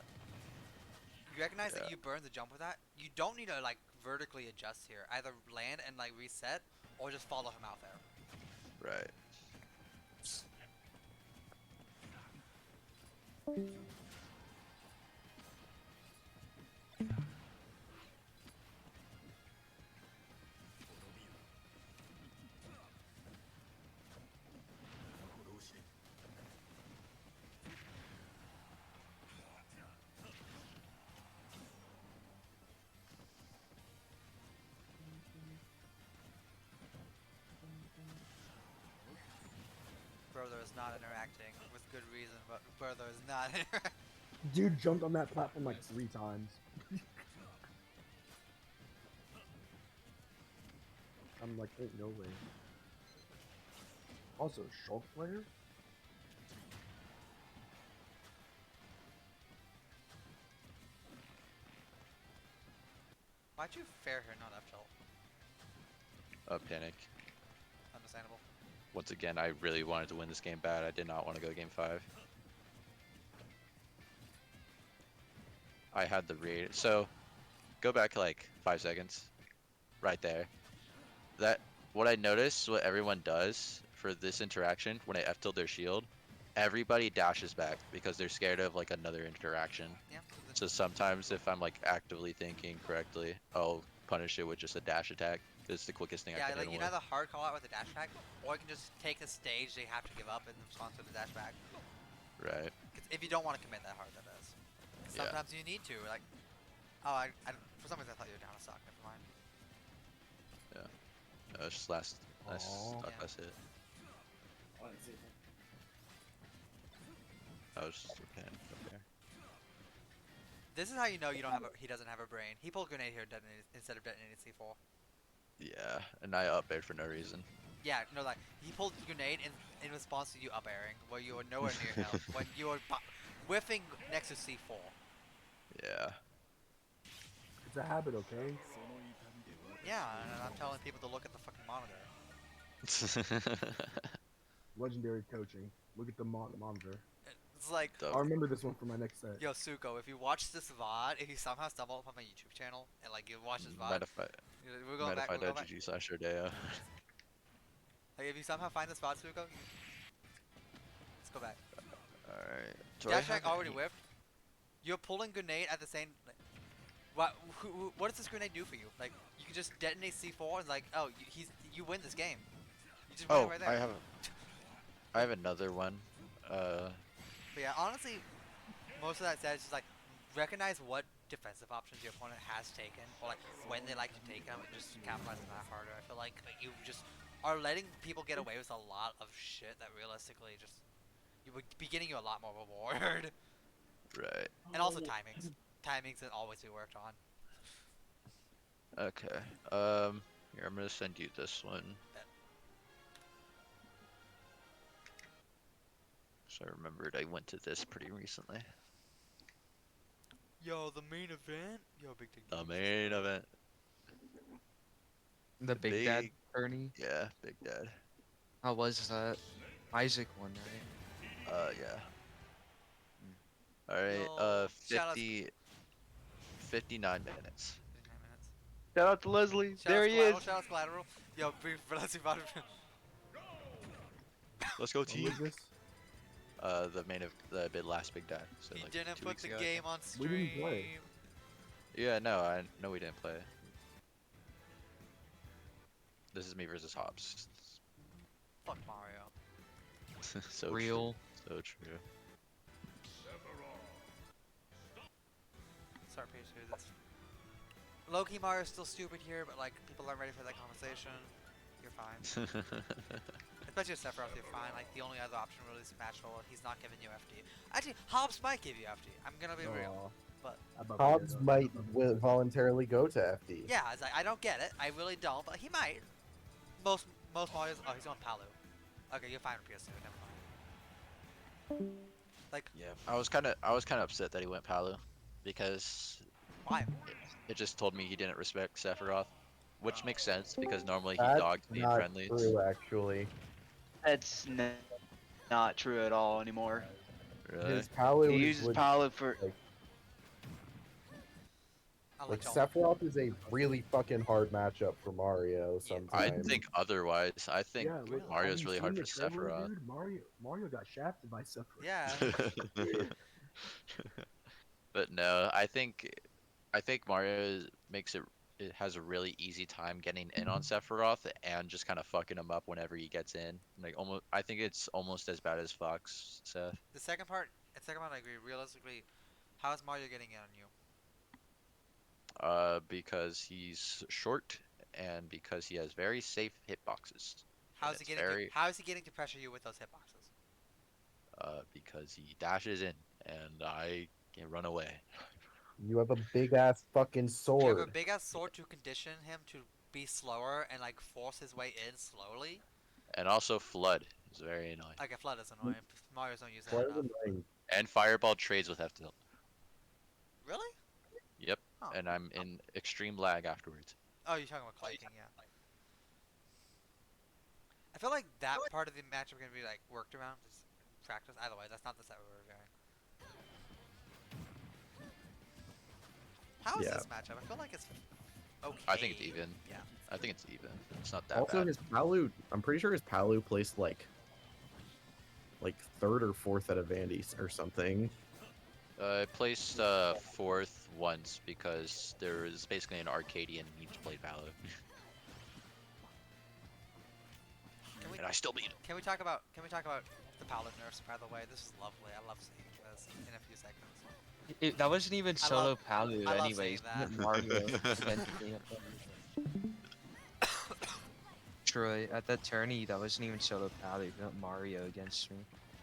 You recognize that Yeah. you burn the jump with that. You don't need to like vertically adjust here. Either land and like reset, or just follow him out there. Right. Brother is not interacting with good reason, but brother is not. Dude jumped on that platform like 3 times. I'm like, ain't no way. Also, Shulk player? Why'd you fair here, not F tilt? Panic. Understandable. Once again, I really wanted to win this game bad. I did not want to go game 5. I had the read. So, go back like 5 seconds. Right there. What I noticed, what everyone does for this interaction, when I F-tilt their shield, everybody dashes back because they're scared of like another interaction. Yeah. So sometimes if I'm like actively thinking correctly, I'll punish it with just a dash attack. It's the quickest thing I Yeah, can like hit you him can with. either hard call out with a dash back, or you can just take the stage they have to give up in response to the dash back. Right. 'Cause if you don't want to commit that hard, that is. Yeah. Sometimes you need to. Like, oh, for some reason I thought you were down a stock. Never mind. No, it's just last Aw. stock Yeah. last hit. I was just okay. This is how you know you don't have he doesn't have a brain. He pulled grenade here detonated, instead of detonating C4. Yeah, and I up aired for no reason. Yeah, no, like he pulled grenade in response to you up airing, where you were nowhere near him, when you were whiffing next to C4. Yeah. It's a habit, okay? Yeah, and I'm telling people to look at the fucking monitor. Legendary coaching. Look at the monitor. It's like, I'll remember this one for my next set. yo, Suko, if you watch this VOD, if you somehow stumble upon my YouTube channel and like you watch this VOD, we're going back. We're going back. metafy.gg/Rodeo. Like if you somehow find this VOD, Suko, let's go back. Alright. Dash back already whiffed. You're pulling grenade at the same. Like, what does this grenade do for you? Like you can just detonate C4 and like, oh, you win this game. You just win it Oh, right there. I have another one. But yeah, honestly, most of that said is just like recognize what defensive options your opponent has taken, or like when they like to take them, and just capitalize on that harder. I feel like you just are letting people get away with a lot of shit that realistically just you would be getting you a lot more reward. Right. And also timings. Timings can always be worked on. Okay. Here, I'm gonna send you this one. So I remembered I went to this pretty recently. Yo, the main event. Yo, big thing. The main event. The Big Dad Big- Ernie. Yeah, Big Dad. How was that? Isaac won, right? Yeah. Alright, Yo, shout out- 59 minutes. 59 minutes. Shout out to Leslie. Shout There out he collateral, is. shout out collateral. Yo, big let's see about it. Let's go, What team. was this? The last Big Dad. So He like didn't 2 put weeks the ago, I game think. on We stream. didn't play. Yeah, no, I know we didn't play. This is me versus Hobbs. Fuck Mario. So Real. True. So true. Start page 2 this. Low-key Mario's still stupid here, but like people aren't ready for that conversation. You're fine. Especially with Sephiroth, you're fine. Like the only other option really is Smash Roll. He's not giving you FD. Actually, Hobbs might give you FD. I'm gonna be real. But Hobbs might voluntarily go to FD. yeah, it's like I don't get it. I really don't, but he might. Most Mario's. Oh, he's on Palu. Okay, you're fine with PS2. Never mind. Like Yeah, I was kind of upset that he went Palu, because why? it just told me he didn't respect Sephiroth, which makes sense because normally he That's dogs me in not friendlies. true, actually. That's not true at all anymore. Really? His Palu He is uses legit, Palu for. I'll like let y'all. Sephiroth is a really fucking hard matchup for Mario Yeah. I sometimes. think otherwise. I think Yeah, look, Mario's have you really seen hard the for trailer, Sephiroth. dude? Mario got shafted by Sephiroth. Yeah. But no, I think makes it has a really easy time getting in on Sephiroth and just kind of fucking him up whenever he gets in. Like almost, I think it's almost as bad as Fox, Seth. The second part. The second part, I agree. Realistically, how is Mario getting in on you? Because he's short and because he has very safe hitboxes, How and is he it's getting to? very How is he getting to pressure you with those hitboxes? because he dashes in and I can run away. You have a big ass fucking Do you have a sword. big ass sword to condition him to be slower and like force his way in slowly? And also Flood is very annoying. Like a flood is annoying. Mario's don't use that What is enough. annoying? And Fireball trades with F tilt. Really? Yep. Huh. And I'm in extreme lag afterwards. Oh, you're talking about clanking, yeah. I feel like that part of the matchup gonna be like worked around, just practice. Either way, that's not the set we were going. How is Yeah. this matchup? I feel like it's okay. I think it's even. Yeah. I think it's even. It's not that Also, bad. his Palu, I'm pretty sure his Palu placed like third or fourth out of Vandy's or something. I placed fourth once because there was basically an Arcadian and he just played Valor. Can we And I still beat him. can we talk about the Paladin nerfs? By the way, this is lovely. I love seeing this in a few seconds. That wasn't even I solo love- Palu I love anyways. seeing that. Mario. Troy, at that tourney, that wasn't even solo Palu. He went Mario against me.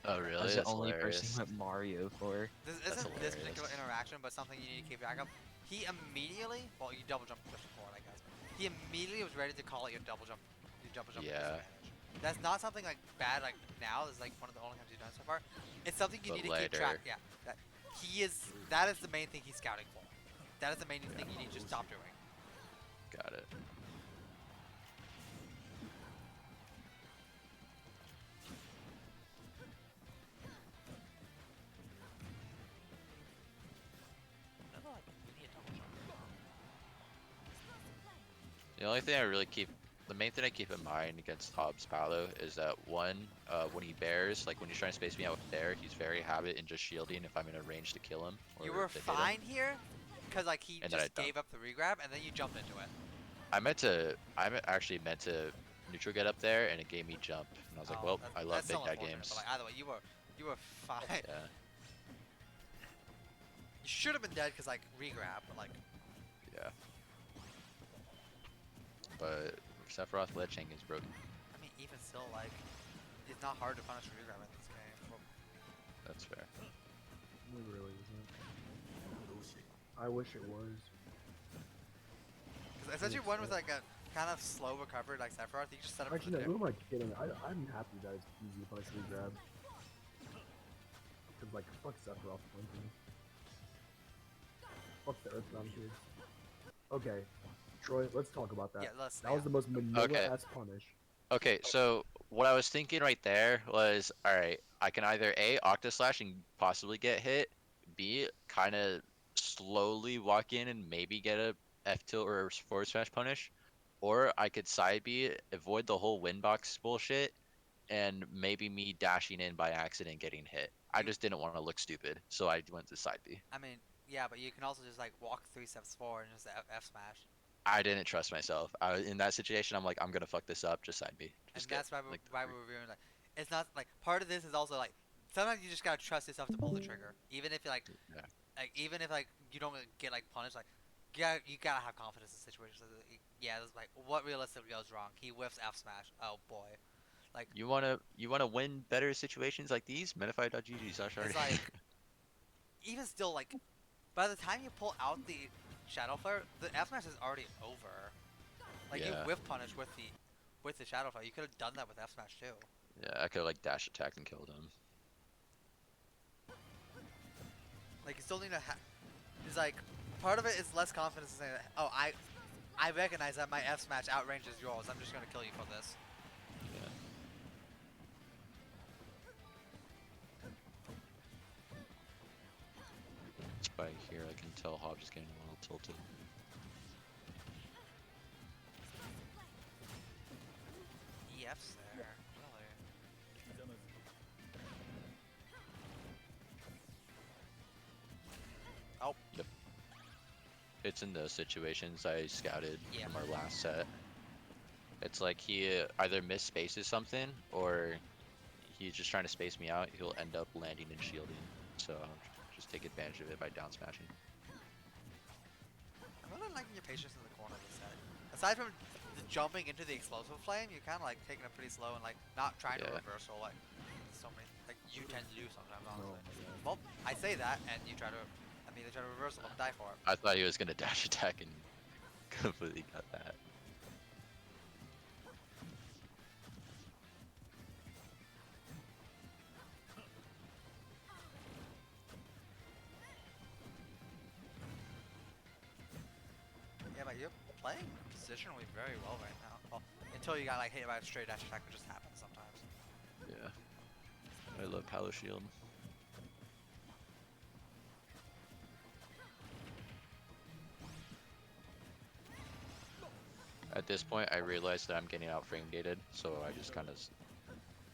Oh I really? was the That's only hilarious. person he went Mario for. This That's isn't this hilarious. particular interaction, but something you need to keep track of. He immediately, well, you double jump just before, I guess. He immediately was ready to call it your double jump Yeah. disadvantage. That's not something like bad like now. This is like one of the only times he's done so far. It's something you But need to keep track. later. Yeah, that is the main thing he's scouting for. That is the main thing you need to stop doing. Got it. Another like immediate double jump. The only thing I really keep, the main thing I keep in mind against Hobbs Paolo is that one, when he bears, like when he's trying to space me out with bear, he's very habit in just shielding if I'm in a range to kill him. Or You were to hit him. fine here, because like he And then just I gave up the regrab and then you jumped into it. Actually meant to neutral get up there and it gave me jump. And I was like, Oh, well, that's- I love that's big still guy unfortunate, games. But like either way, you were fine. Yeah. You should have been dead because like regrab, but like Yeah. But Sephiroth ledging is broken. I mean even still like it's not hard to punish a regrab in this game. Well, That's fair. It really isn't. I wish it was. 'cause essentially one with like a kind of slow recovery like Sephiroth, you just set up for Actually, the no, dip. who am I kidding? I'm happy that it's easy to punish regrab. Cause like, fuck Sephiroth punching. Fuck the Earthbound kids. Okay, Troy, let's talk about that. Yeah, let's That was the most Manila-ass punish. Okay, so what I was thinking right there was, all right, I can either A, Octaslash and possibly get hit, B, kind of slowly walk in and maybe get a F tilt or a forward smash punish, or I could side B, avoid the whole win box bullshit, and maybe me dashing in by accident getting hit. I just didn't want to look stupid, so I went to side B. I mean, yeah, but you can also just like walk 3 steps forward and just F smash. I didn't trust myself. In that situation, I'm like, I'm gonna fuck this up. Just side B. And Just that's get, why like, we're reviewing like it's not like part of this is also like sometimes you just gotta trust yourself to pull the trigger, even if you like Yeah. like even if like you don't get like punished like you gotta have confidence in situations. Yeah, it's like what realistically goes wrong. He whiffs F smash. Oh boy, like You wanna win better situations like these? Metafy.gg/art. it's like even still like by the time you pull out the Shadow Flare, the F smash is already over. Like you Yeah, whiff punish with the Shadow Flare. You could have done that with F smash too. yeah. I could like dash attack and killed him. Like you still need to. It's like part of it is less confidence in saying, that, oh, I recognize that my F smash outranges yours. I'm just gonna kill you for this. Yeah. It's by here I can tell Hobbs is getting a little tilted. EF's there, really. Oh, Yep. It's in those situations I scouted Yeah. from our last set. It's like he either misspaces something or he's just trying to space me out. He'll end up landing and shielding. So I'll just take advantage of it by down smashing. I'm really liking your patience in the corner of the set. Aside from the jumping into the explosive flame, you're kind of like taking it pretty slow and like not trying to Yeah. reversal like so many like you tend to do sometimes, Oh honestly. my god. Well, I say that and you try to, I mean, they try to reversal and die for it. I thought he was gonna dash attack and completely got that. Yeah, but you're playing positionally very well right now. Well, until you got like hit by a straight dash attack, which just happens sometimes. Yeah. I love Palo Shield. At this point, I realized that I'm getting out frame gated, so I just kind of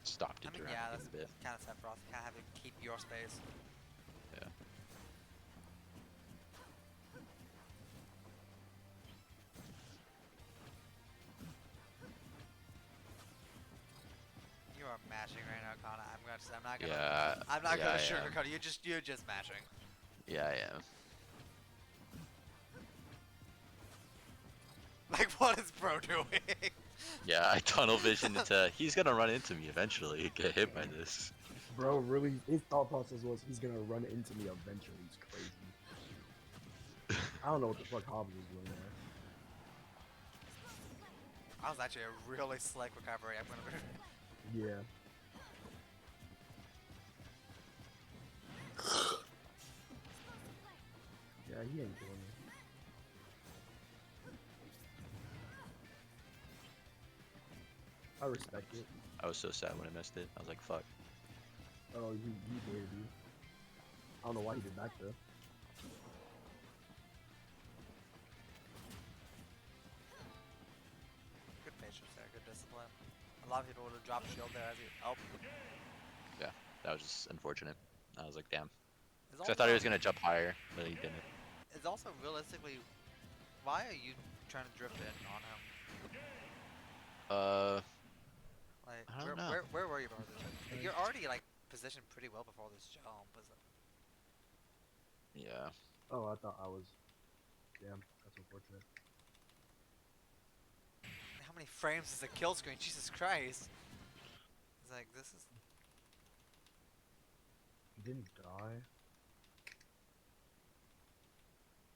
stopped I mean, interacting yeah, that's a bit. kind of Sephiroth. You kind of have to keep your space. Yeah. You are mashing right now, Kana. I'm not gonna. Yeah. I'm not yeah, gonna I am. sugarcoat it. You're just mashing. Yeah, I am. Like, what is bro doing? Yeah, I tunnel vision into. He's gonna run into me eventually. Get hit by this. Bro, really, his thought process was he's gonna run into me eventually. He's crazy. I don't know what the fuck Hobbs was doing there. That was actually a really slick recovery. I'm gonna. Yeah. Yeah, he ain't doing it. I respect it. I was so sad when I missed it. I was like, fuck. Oh, he did, dude. I don't know why he did that though. Good patience there. Good discipline. A lot of people would have dropped shield there as you. Oh. Yeah, that was just unfortunate. I was like, damn. It's 'Cause I thought he was gonna jump higher, but he didn't. It's also realistically, why are you trying to drift in on him? Like, I don't know. where were you before this? Like, you're already like positioned pretty well before this jump. Yeah. Oh, I thought I was. Damn, that's unfortunate. How many frames is a kill screen? Jesus Christ! It's like this is. He didn't die.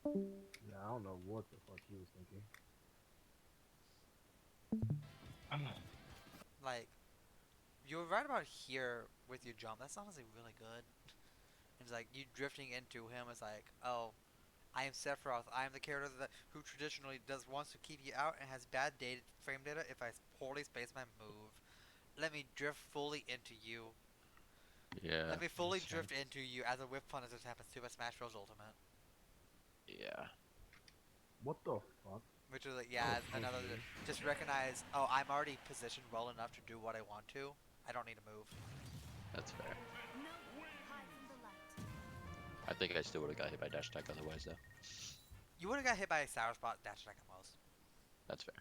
Yeah, I don't know what the fuck he was thinking. Like, you were right about here with your jump. That's honestly really good. It's like you drifting into him is like, oh, I am Sephiroth. I am the character that who traditionally wants to keep you out and has bad frame data if I poorly space my move. Let me drift fully into you. Yeah. Let me fully makes drift sense. into you as a whip punish happens to a Smash Bros. Ultimate. Yeah. What the fuck? Which is like, yeah, another. Just recognize, oh, I'm already positioned well enough to do what I want to. I don't need to move. That's fair. I think I still would have got hit by dash attack otherwise, though. You would have got hit by a Sour Spot dash attack at most. That's fair.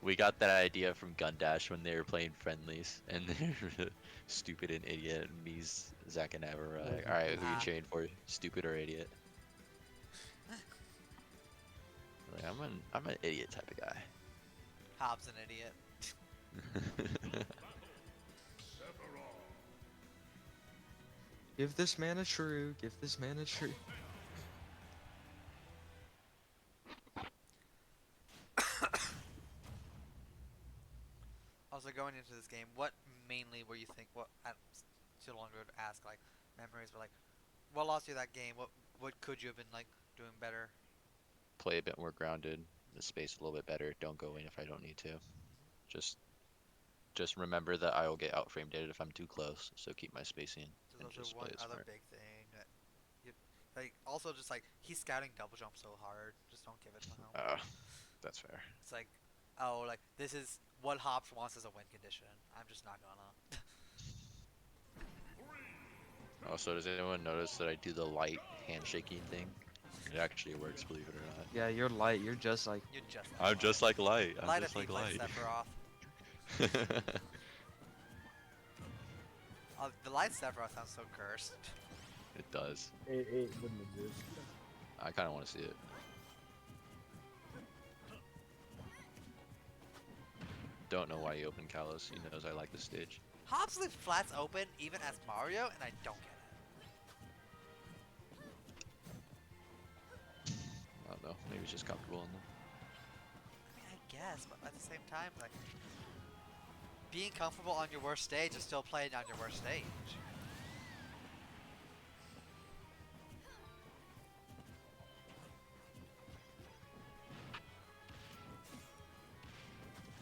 We got that idea from Gundash when they were playing friendlies, and they're stupid and idiot. And me's Zach and Ever were like, all right, who you Ah. cheering for? Stupid or idiot? Like, I'm an idiot type of guy. Hobbs an idiot. Give this man a shrew. Give this man a shrew. Also, going into this game, what mainly were you think? What too long ago to ask, like memories, but like, what lost you that game? What could you have been like doing better? Play a bit more grounded, the space a little bit better. Don't go in if I don't need to. Just just remember that I will get out framed if I'm too close. So keep my spacing There's and also just one play it other smart. big thing that you like. Also, just like he's scouting double jump so hard, just don't give it to him. That's fair. It's like, oh, like this is what Hobbs wants as a win condition. I'm just not gonna. Also, does anyone notice that I do the light handshaking thing? It actually works, believe it or not. Yeah, you're light. You're just like. You're just. I'm just like light. I'm Light just a like like light. Sephiroth. The light Sephiroth sounds so cursed. It does. It wouldn't exist. I kind of want to see it. Don't know why he opened Kalos. He knows I like the stage. Hobbs leaves flats open even as Mario, and I don't get it. I don't know. Maybe he's just comfortable in them. I mean, I guess, but at the same time, like, being comfortable on your worst stage is still playing on your worst stage.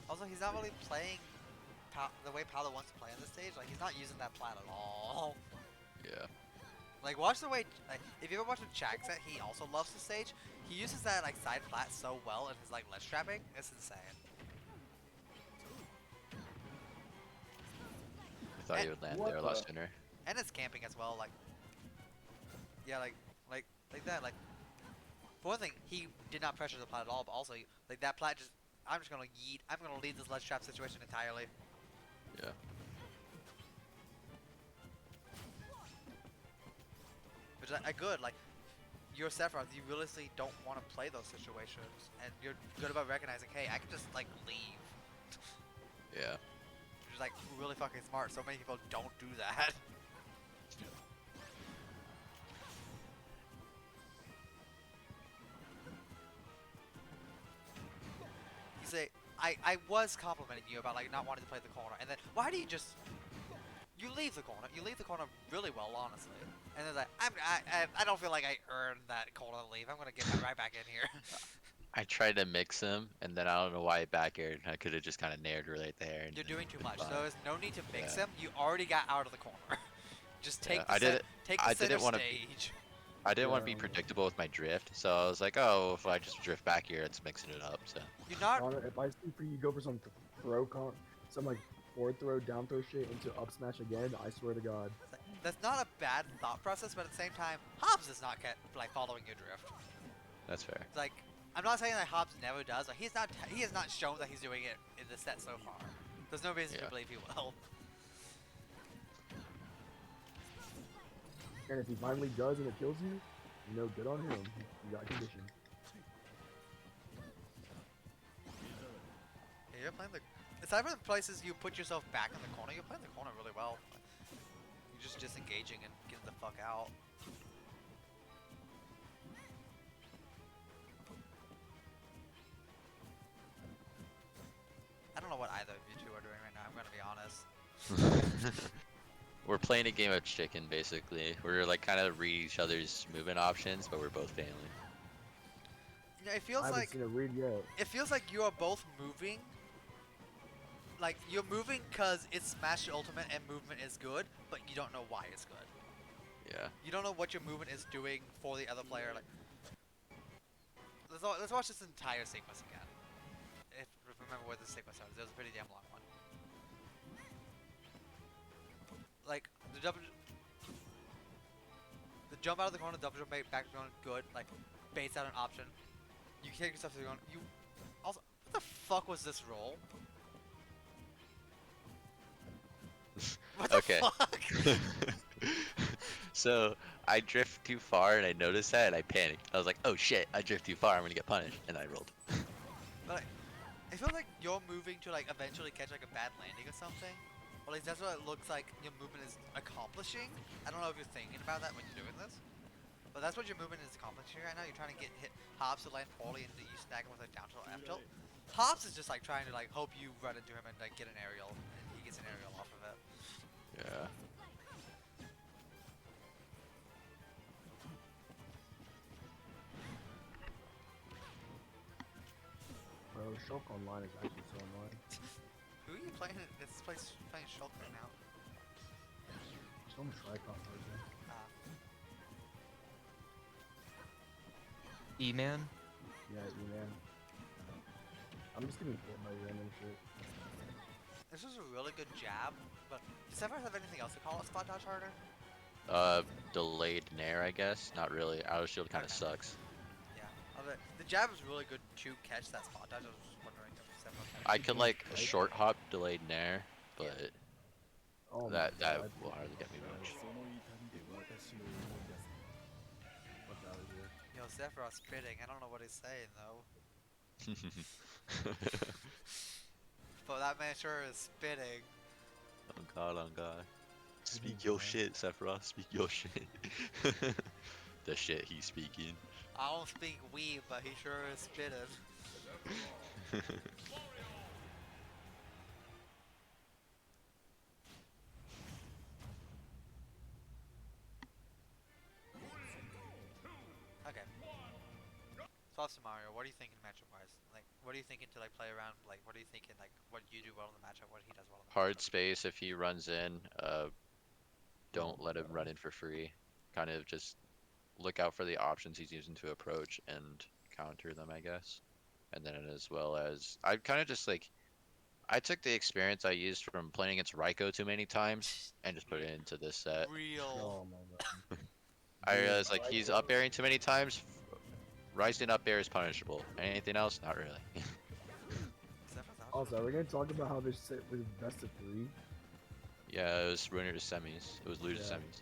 Also, he's not really playing the way Paolo wants to play on this stage. Like, he's not using that plat at all. Yeah. Like, watch the way, like, if you ever watch a Jack set, he also loves the stage. He uses that, like, side plat so well in his, like, ledge trapping. It's insane. I thought he would land What there a lot the- sooner. And it's camping as well, like, yeah, like that, like, for one thing, he did not pressure the plat at all, but also, like, that plat just, I'm just gonna yeet, I'm gonna leave this ledge trap situation entirely. Yeah. Which is good, like, you're Sephiroth, you realistically don't want to play those situations, and you're good about recognizing, hey, I can just, like, leave. Yeah. Which is, like, really fucking smart. So many people don't do that. You say, I was complimenting you about, like, not wanting to play the corner, and then, why do you just... You leave the corner. You leave the corner really well, honestly. And then like, I don't feel like I earned that corner to leave. I'm gonna get right back in here. I tried to mix him, and then I don't know why I back aired. I could have just kind of nared right there. And You're doing too much. fine. So there's no need to mix Yeah. him. You already got out of the corner. Just take Yeah, the I did it- take the I center didn't wanna- stage. I didn't want to be Yeah. predictable with my drift, so I was like, oh, if I just drift back here, it's mixing it up. So You're not. Connor, if I see for you go for some some like forward throw, down throw shit into up smash again, I swear to God. That's not a bad thought process, but at the same time, Hobbs does not get like following your drift. that's fair. It's like, I'm not saying that Hobbs never does. Like, he's not. He has not shown that he's doing it in the set so far. There's no reason to Yeah. believe he will. And if he finally does and it kills you, you know, good on him. You got condition. Yeah, you're playing the. Aside from the places you put yourself back in the corner, you're playing the corner really well. You're just disengaging and getting the fuck out. I don't know what either of you two are doing right now. I'm gonna be honest. We're playing a game of chicken, basically. We're like kind of read each other's movement options, but we're both failing. You know, it I feels haven't like seen a read yet. it feels like you are both moving. Like you're moving because it's Smash Ultimate and movement is good, but you don't know why it's good. Yeah. You don't know what your movement is doing for the other player. Like, let's watch this entire sequence again. If remember where the sequence was, it was a pretty damn long one. Like the jump out of the corner, double jump back going good. Like baits out an option. You can take yourself to the ground. You also what the fuck was this roll? What the Okay. fuck? So I drift too far and I noticed that and I panicked. I was like, oh shit, I drift too far, I'm gonna get punished. And I rolled. But like, I feel like you're moving to like eventually catch like a bad landing or something. Or like that's what it looks like your movement is accomplishing. I don't know if you're thinking about that when you're doing this. But that's what your movement is accomplishing right now. You're trying to get hit Hobbs to land poorly and you snag him with a down tilt F tilt. Hobbs is just like trying to like hope you run into him and like get an aerial and he gets an aerial off of it. Yeah. Bro, Shulk Online is actually so annoying. Who are you playing? This place playing Shulk right now. Some Tricon version. E-Man? Yeah, man. I'm just getting hit by random shit. This is a really good jab, but does everyone have anything else to call a spot dodge harder? Delayed nair, I guess. Not really. Auto shield kind of Okay. sucks. Yeah. The jab is really good to catch that spot dodge. I was just wondering if several I could like a Right? short hop delayed nair, but Oh my that god. will hardly get me much. Fuck out of here. Yo, Sephiroth's spitting. I don't know what he's saying though. But that man sure is spitting. On God, on God. Speak your shit, Sephiroth. Speak your shit. The shit he's speaking. I don't speak weeb, but he sure is spitting. Okay. So off to Mario, what are you thinking matchup wise? Like, what are you thinking to like play around? Like, what are you thinking like what you do well in the matchup, what he does well in the Hard matchup? space if he runs in. Don't Oh let my him god. run in for free. Kind of just look out for the options he's using to approach and counter them, I guess. And then as well as I kind of just like I took the experience I used from playing against Raiko too many times and just put it into this set. Real. Oh my god. I Dude, realized like he's up airing too many times. Rising up air is punishable. Anything else, not really. Sephiroth's out. Also, are we gonna talk about how this set was best of 3? Yeah, it was winner to semis. It was loser to Yeah. semis.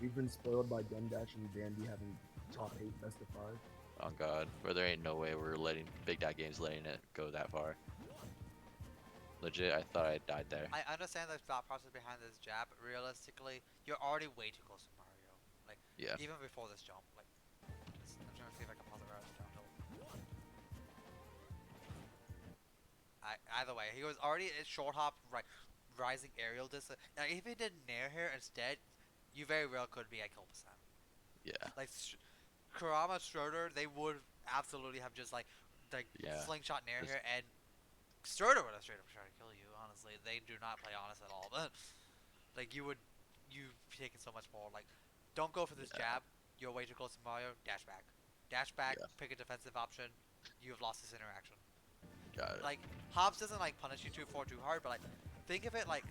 We've been spoiled by Gundash and Dandy having top 8 best of 5. Oh God, where there ain't no way we're letting Big Dot Games letting it go that far. Legit, I thought I died there. I understand the thought process behind this jab, but realistically, you're already way too close to Mario. Like, Yeah. even before this jump. Like, I'm trying to see if I can pause it right down hill. Either way, he was already at short hop, right, rising aerial distance. Now, if he did nair here instead, you very well could be at kill percent. Yeah. Like, Kurama, Schroeder, they would absolutely have just like Yeah. slingshot nair Just- here, and Schroeder would have straight up tried to kill you. Honestly, they do not play honest at all. But like you've taken so much more. Like, don't go for this Yeah. jab. You're way too close to Mario. Dash back. Yeah. Pick a defensive option. You've lost this interaction. Got it. Like Hobbs doesn't like punish you too hard, but like think of it like.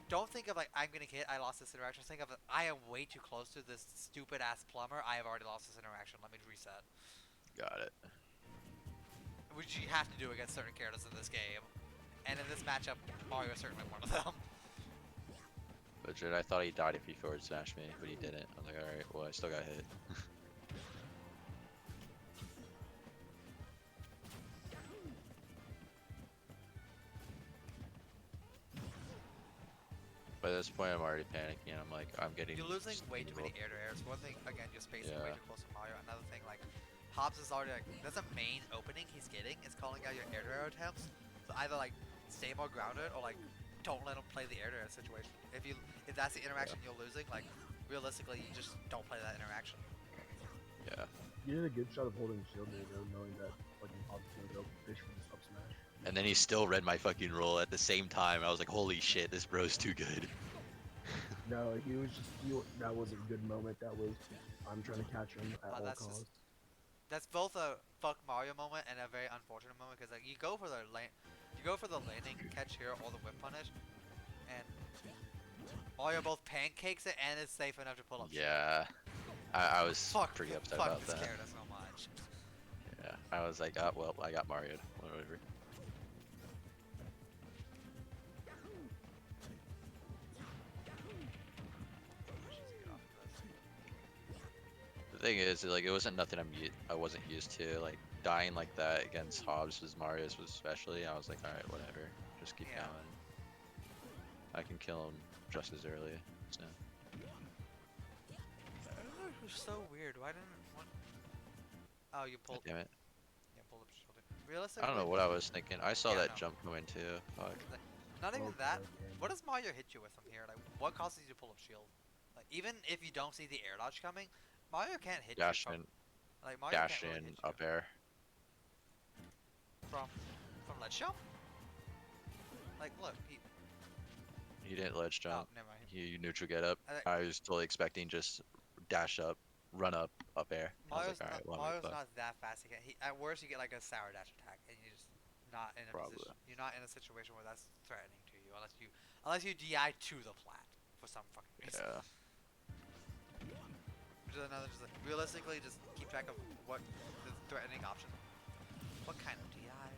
Don't think of like I'm gonna hit. I lost this interaction. Think of it. I am way too close to this stupid ass plumber. I have already lost this interaction. Let me reset. Got it. Which you have to do against certain characters in this game. And in this matchup, Mario is certainly one of them. Legit, I thought he died if he forward smashed me, but he didn't. I was like, alright, well, I still got hit. By this point, I'm already panicking. I'm like, I'm getting. You're losing way too many steamrolled. air to airs. One thing, again, you're spacing way Yeah. too close to Mario. Another thing, like, Hobbs is already like, that's a main opening he's getting, is calling out your air to air attempts. So either like stay more grounded or like don't let him play the air to air situation. If that's the interaction you're losing, like realistically, you just don't play that interaction. Yeah. You did a good shot of holding shield there, though, knowing that fucking Hobbs is gonna go fish for this up smash. And then he still read my fucking roll at the same time. I was like, holy shit, this bro's too good. No, he was just that was a good moment. That was I'm trying to catch him at all That's costs. That's both a fuck Mario moment and a very unfortunate moment because like you go for the landing catch here or the whip punish, and Mario both pancakes it and is safe enough to pull up. Yeah. I was Fuck, pretty upset fuck about this that. character so much. Yeah. I was like, oh well, I got Mario. Whatever. The thing is, like, it wasn't nothing I wasn't used to. Like dying like that against Hobbs was Mario's was especially. I was like, all right, whatever, just keep Yeah. going. I can kill him just as early. So It was so weird. Why didn't what? Oh, you God pulled. damn it. Yeah, pulled up your shoulder. I don't Realistically, know what I was thinking. I saw yeah, that no. jump coming too. Fuck. Like, not even Okay, that. okay. What does Mario hit you with from here? Like, what causes you to pull up shield? Like, even if you don't see the air dodge coming, Mario can't hit Dash you in, like Mario dash can't really in, hit you up air. from ledge jump. Like, look, He didn't ledge oh, jump. never mind. He neutral get up. I, I was totally expecting just dash up, run up, up air. I was like, alright, well, I'm Mario's gonna not that fast. At worst, you get like a sour dash attack, and you just not in a Probably. position. You're not in a situation where that's threatening to you, unless you DI to the plat for some fucking reason. Yeah. Which is another just like, realistically, just keep track of what the threatening option. What kind of DI?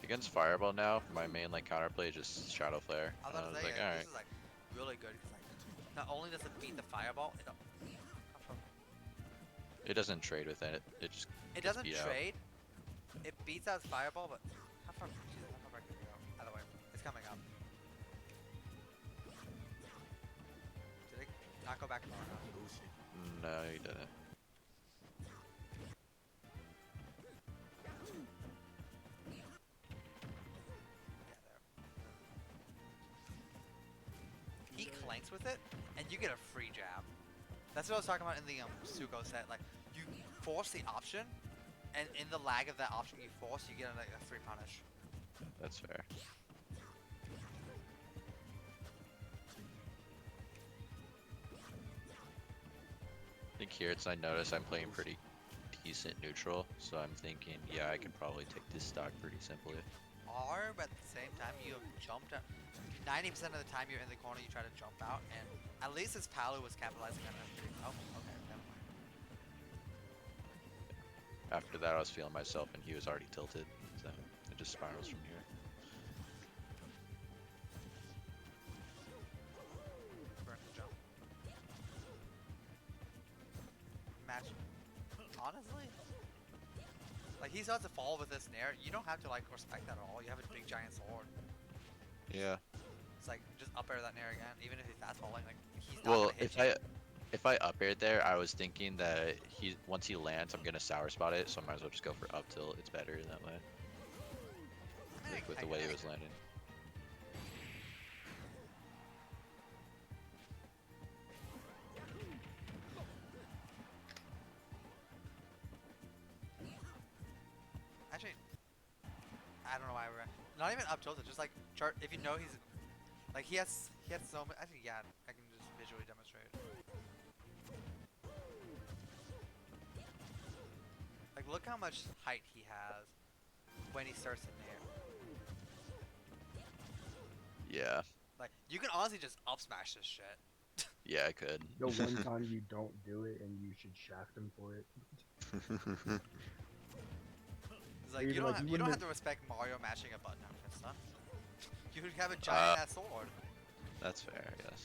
Against Fireball now, my main like counterplay is just Shadow Flare. I was And I about to was say, like, yeah, alright. this is like really good because like not only does it beat the fireball, It doesn't trade with it. It just it gets doesn't beat out. trade. It beats out fireball, but how far? Jesus, how far can it go? Either way, it's coming up. Did it not go back far enough? No, he didn't. Yeah, there. He clanks with it, and you get a free jab. That's what I was talking about in the Suko set. Like, you force the option, and in the lag of that option you force, you get like a free punish. That's fair. I think here I notice I'm playing pretty decent neutral, so I'm thinking, yeah, I can probably take this stock pretty simply. Or, but at the same time, you have jumped out. 90% of the time you're in the corner, you try to jump out, and at least his Palu was capitalizing on it. Oh, okay, never mind. After that, I was feeling myself, and he was already tilted, so it just spirals from here. Burn the jump. Match. Honestly, like he starts to fall with this nair. You don't have to like respect that at all. You have a big giant sword. Yeah. It's like just up air that nair again, even if he's fast falling. Like he's not Well, gonna hit you. if I up aired there, I was thinking that once he lands, I'm gonna sour spot it, so I might as well just go for up tilt. It's better that way. Like with the way he was landing. Actually, I don't know why we're not even up tilted. Just like chart. If you know he's like he has so much. I think yeah, I can just visually demonstrate. Like look how much height he has when he starts in there. Yeah. Like you can honestly just up smash this shit. Yeah, I could. The one time you don't do it and you should shaft him for it. It's like Even, like, you you don't wouldn't have to respect Mario mashing a button after stuff. You have a giant ass sword. That's fair, I guess.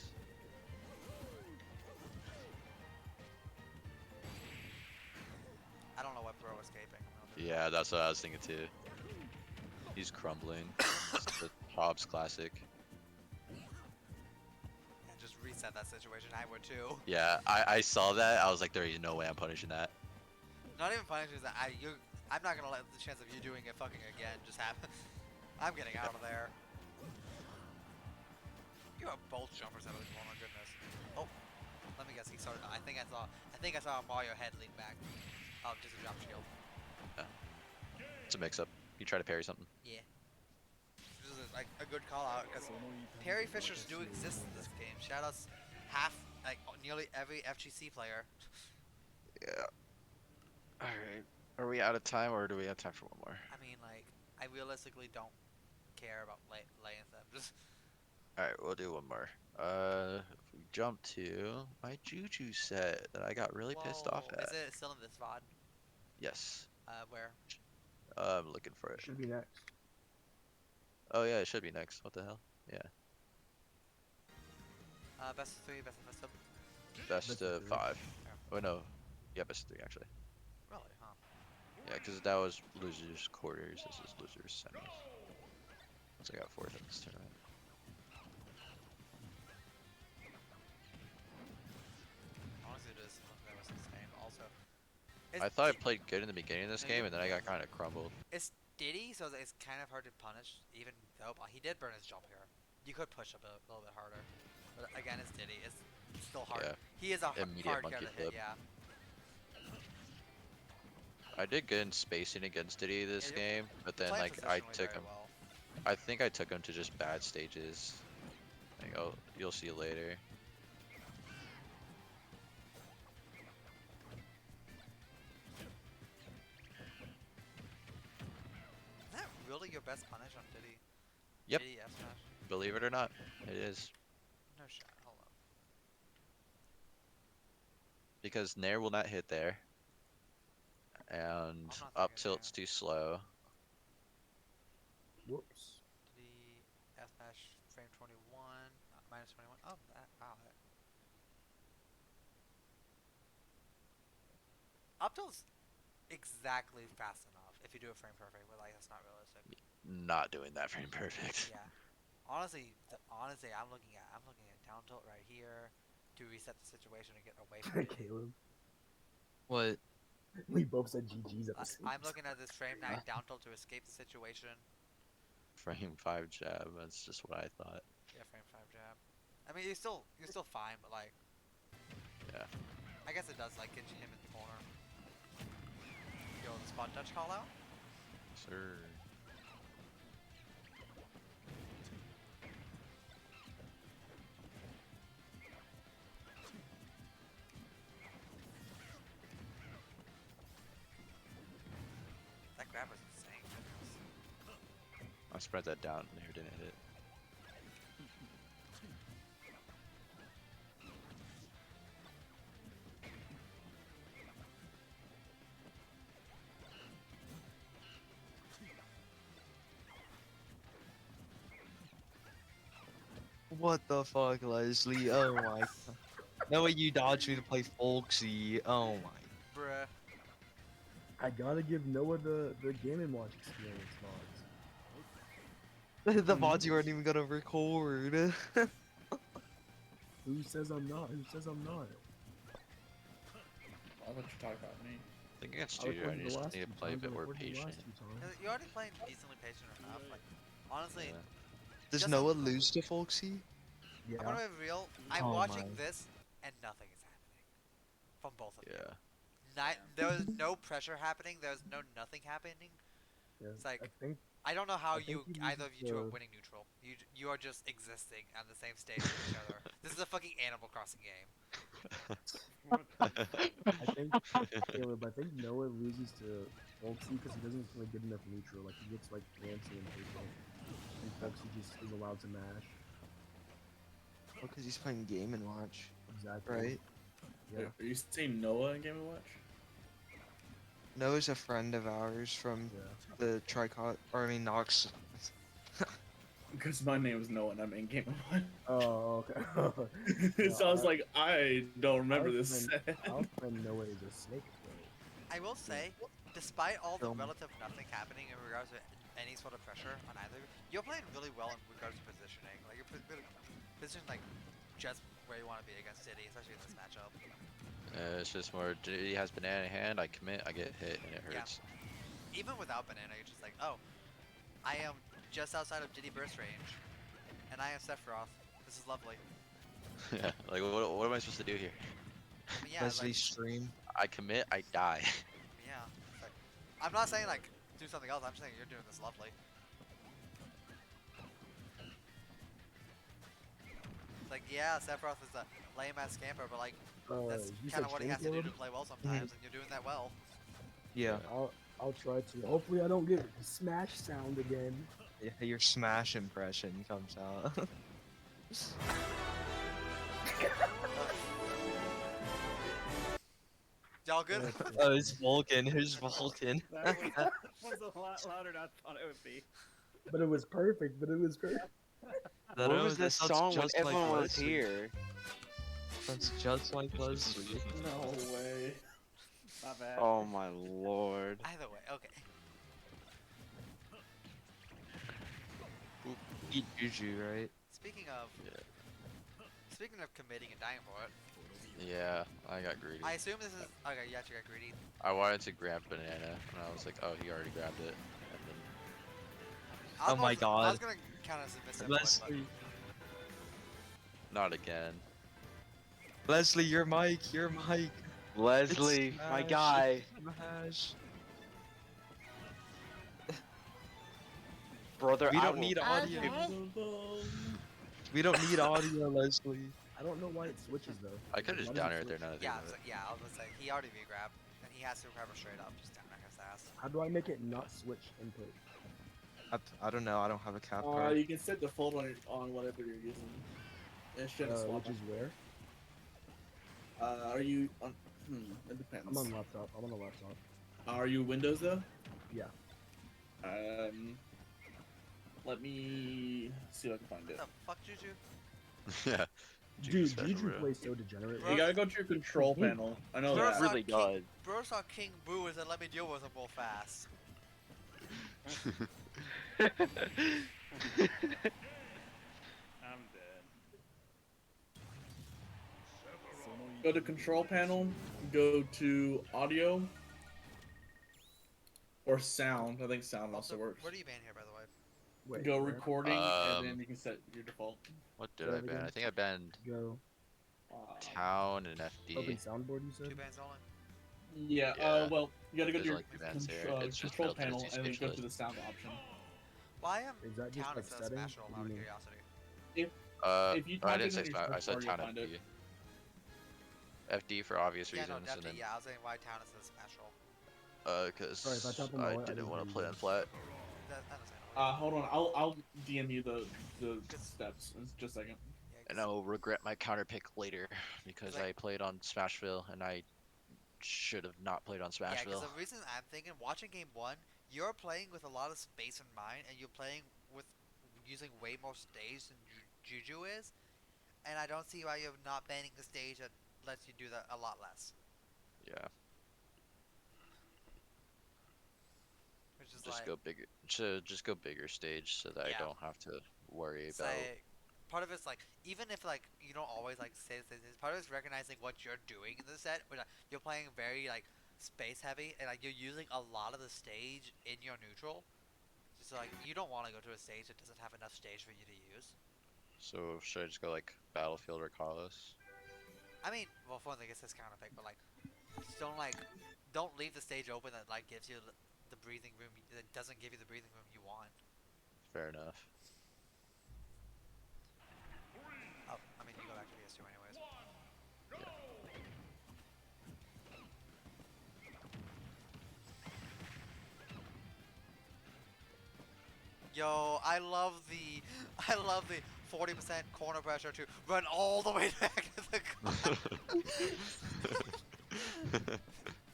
I don't know what bro escaping. Yeah, that's what I was thinking too. He's crumbling. It's the Hobbs classic. Yeah, just reset that situation. I would too. Yeah, I saw that. I was like, there is no way I'm punishing that. Not even punishing that. I'm not gonna let the chance of you doing it fucking again just happen. I'm getting out of there. You are both jumpers out of this. Oh my goodness. Oh, let me guess. He started. I think I saw a Mario head lean back. Oh, just a drop shield. It's a mix-up. You try to parry something. Yeah. This is like a good call out because parry fishers do exist in this game. Shout outs nearly every FGC player. Yeah. Alright. Are we out of time or do we have time for one more? I mean, like, I realistically don't care about laying them. Just Alright, we'll do one more. If we jump to my Juju set that I got really pissed off Whoa. at. Is it still in this VOD? Yes. Where? I'm looking for it. Should be next. Oh yeah, it should be next. What the hell? Yeah. Best of 3, best of best of. Best Best of of three. 5. Yeah. Oh no. Yeah, best of 3 actually. Really, huh? Yeah, because that was losers quarters. This is losers semis. Once I got fourth in this tournament. Honestly, it is. That was insane. Also, I thought I played good in the beginning of this game, and then I got kind of crumbled. It's Diddy, so it's kind of hard to punish, even though he did burn his jump here. You could push a little bit harder, but again, it's Diddy. It's still hard. Yeah. He is a Immediate hard guy monkey to hit. flip. Yeah. I did good in spacing against Diddy this you're game, but then Playing like I positionally took very him. well. I think I took him to just bad stages. Like, oh, you'll see later. Is that really your best punish on Diddy? Yep. Diddy F smash? Believe it or not, it is. No shot. Hold up. Because Nair will not hit there. And not up thinking tilt's too slow. Whoops. Diddy F smash frame 21 minus 21. Oh, that wow. Up tilt's exactly fast enough if you do it frame perfect, but like that's not realistic. Not doing that frame perfect. Yeah. Honestly, I'm looking at down tilt right here to reset the situation and get away from it. Caleb. What? We both said GG's at the same I'm time. looking at this frame 9 down tilt to escape the situation. Frame 5 jab, that's just what I thought. Yeah, frame 5 jab. I mean, you're still fine, but like, Yeah. I guess it does like get him in the corner. Yo, the spot touch call out. Sir. That grab was insane. I spread that down, Nair didn't hit it. What the fuck, Leslie? Oh my god. No way you dodged me to play Folksy. Oh my. Bruh. I gotta give Noah the Game & Watch experience mods. The mods you weren't even gonna record. Who says I'm not? Who says I'm not? I'll let you talk about me. I think against I Juju, I recorded the just last need to two play a times, bit I more recorded the last patient. two times. You're already playing decently patient enough. Like, honestly, Yeah. Does Just Noah lose to Folksy? Yeah. I'm gonna be real. I'm Oh watching my. this and nothing is happening from both of you. Yeah. There was no pressure happening. There was no nothing happening. Yeah, It's like- I think I don't know how I think he either of you two are loses winning neutral. You are just existing on the same stage with each other. This is a fucking Animal Crossing game. I think Caleb. I think Noah loses to Folksy because he doesn't play good enough neutral. Like he gets like fancy and patient, and Folksy just is allowed to mash. Oh, because he's playing Game & Watch, Exactly. right? Yeah. Wait, are you saying Noah in Game & Watch? Noah's a friend of ours from Yeah. the Tricot, or I mean Nox. Because my name is Noah and I'm in Game & Watch. Oh, okay. So I was like, I don't remember our this. Our friend Noah is a snake throat. I will say, despite all the Film. relative nothing happening in regards to any sort of pressure on either, you're playing really well in regards to positioning. Like you're positioned like just where you want to be against City, especially in this matchup. It's just more, he has banana in hand, I commit, I get hit, and it Yeah. hurts. Even without banana, you're just like, oh, I am just outside of Diddy burst range, and I am Sephiroth. This is lovely. Yeah, like, what am I supposed to do here? I mean, yeah, Leslie like, stream. I commit, I die. yeah. It's like, I'm not saying like do something else. I'm just saying you're doing this lovely. It's like, yeah, Sephiroth is a lame ass scamper, but like that's You kind said of what he stream, has to do to Caleb? play well sometimes, and you're doing that well. Yeah. I'll try to. Hopefully, I don't get smash sound again. Yeah, your Smash impression comes out. Y'all good? Oh, it's Vulcan. Here's Vulcan. That was a lot louder than I thought it would be. But it was perfect. But it was perfect. That What was that this sounds song when just like everyone was Leslie. here? Sounds just like Leslie. No way. My bad. Oh my lord. Either way, okay. Eat Juju, right? Speaking of, speaking of committing and dying for it, Yeah, I got greedy. I assume this is okay. You actually got greedy. I wanted to grab banana, and I was like, oh, he already grabbed it. And then I was Oh my gonna- I was god. gonna kind of submissive, but Leslie. not again. Leslie, your mic. Your mic. Leslie, It's my Smash, guy. it's Smash. Brother, We I don't will need audio. Okay. We don't need audio, Leslie. I don't know why it switches though. I could have Why just does down it aired there switch? now that I yeah, I think was of like, yeah, I was gonna say he already re-grabbed, and he has to recover straight up, just down his ass. How do I make it not switch input? I don't know. I don't have a cap card. You can set default on whatever you're using. It shouldn't swap. Which is where? Are you on? It depends. I'm on laptop. I'm on a laptop. Are you Windows though? Yeah. Let me see if I can find What it. the fuck, Juju? yeah. Dude, Special Juju rule. plays so degenerate. You gotta go to your control panel. I know Bro that. saw really King, does. Bro saw King Boo and said, "Let me deal with him real fast." I'm dead. Go to control panel, go to audio or sound. I think sound also works. Where do you ban here, by the way? Wait, Go where? recording and then Um, you can set your default. What did Say I that ban? again. I think I banned Go. Town and FD. Open soundboard, you said? 2 bans only. Yeah, Yeah. well, you gotta go to There's your only 2 bans here. It's just control filtered panel as and then go speechless. to the sound option. Why am Is that just Town like instead of setting? Smash Roll What out do of you mean? curiosity? If you I type didn't it say in your Smash. I search said bar, Town you'll find it. FD. FD for obvious Yeah, no, reasons, and definitely. then Yeah, I was saying why Town instead of Smash Roll. because Sorry, if I tap on the I white, I didn't didn't want hear to you play on guys. flat. That's understandable. Hold on, I'll DM you the steps in just a second. Yeah, And I will regret my counter pick later because like- I played on Smashville and I should have not played on yeah, because Smashville. the reason I'm thinking, watching game 1, you're playing with a lot of space in mind, and you're playing with using way more stage than Juju is, and I don't see why you're not banning the stage that lets you do that a lot less. Yeah, Which is just like, go bigger. Just go bigger stage so that Yeah. I don't have to worry it's about. like, part of it's like, even if like you don't always like say this, part of it's recognizing what you're doing in the set. But you're playing very like space heavy, and like you're using a lot of the stage in your neutral. Just like you don't want to go to a stage that doesn't have enough stage for you to use. So should I just go like Battlefield or Carlos? I mean, well, for one thing, it's this kind of thing, but like, just don't leave the stage open that like gives you the breathing room that doesn't give you the breathing room you want. Fair enough. Oh, I mean, you go back to PS2 anyways. Yo, I love the 40% corner pressure to run all the way back to the car.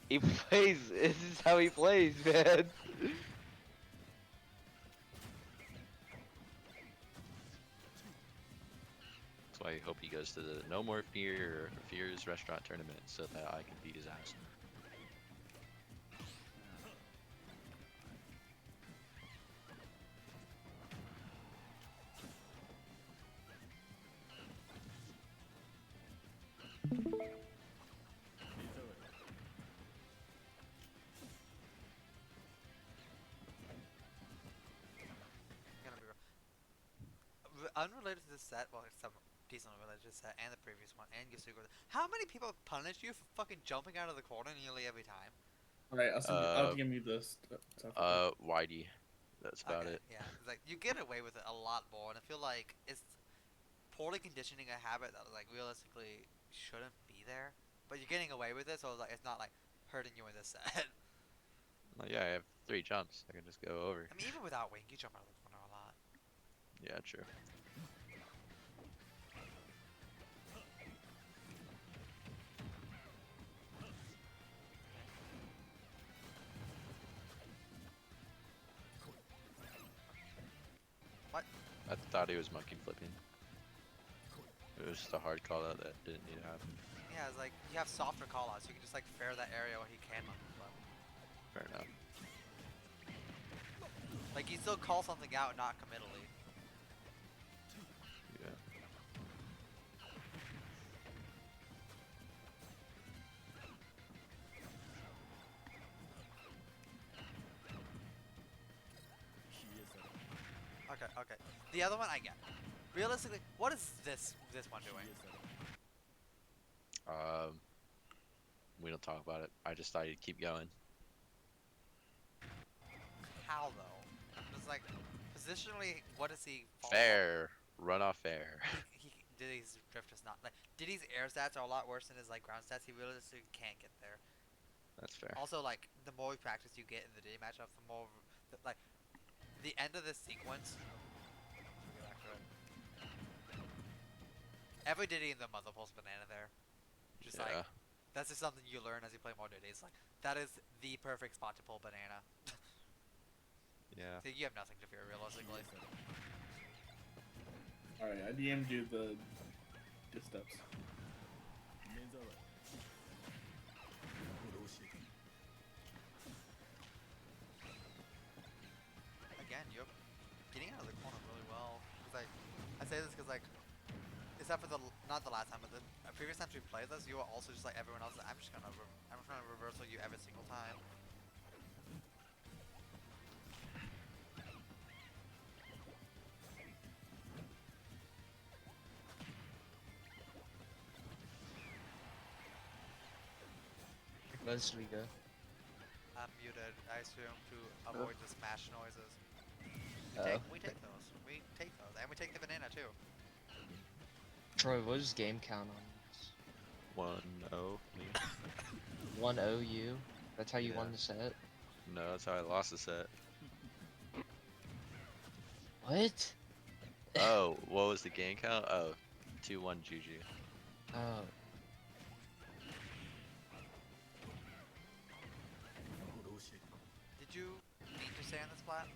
He plays. This is how he plays, man. That's why I hope he goes to the No More Fear or Fears restaurant tournament so that I can beat his ass. Gonna be unrelated to this set, well, it's some decently related to this set and the previous one and Yasuko. How many people punish you for fucking jumping out of the corner nearly every time? Alright, I'll give you this stuff. Whitey. That's about Okay, it. Yeah, it's like you get away with it a lot more, and I feel like it's poorly conditioning a habit that like realistically shouldn't be there. But you're getting away with it, so it's like it's not like hurting you in this set. Well, yeah, I have 3 jumps. I can just go over. I mean, even without wing, you jump out of the corner a lot. Yeah, true. What? I thought he was monkey flipping. It was just a hard call out that didn't need to happen. Yeah, it's like you have softer callouts. You can just like fair that area where he can monkey flip. Fair enough. Like you still call something out, not committally. Yeah. Okay, okay. The other one I get. Realistically, what is this one doing? We don't talk about it. I just thought you'd keep going. How though? I'm just like, positionally, what is he? Fair. Run off fair. Diddy's drift is not like Diddy's air stats are a lot worse than his like ground stats. He realistically can't get there. That's fair. Also, like the more practice you get in the Diddy matchup, the more like the end of this sequence. Let's get back to it. Every Diddy in the mother pulls banana there. Just like that's just something you learn as you play more Diddy's. Like that is the perfect spot to pull banana. Yeah. So you have nothing to fear realistically. Alright, I DM'd you the steps. Again, you're getting out of the corner really well. Cause I say this because like, except for not the last time, but the previous times we played this, you were also just like everyone else. I'm just gonna reversal you every single time. Leslie go. I'm muted, I assume, to avoid the smash noises. We take those. We take those. And we take the banana too. Troy, what is game count on this? 1-0 me. 1-0 you? That's how you won Yeah. the set? No, that's how I lost the set. What? Oh, what was the game count? Oh, 2-1 Juju. Oh. Did you need to stay on this plat?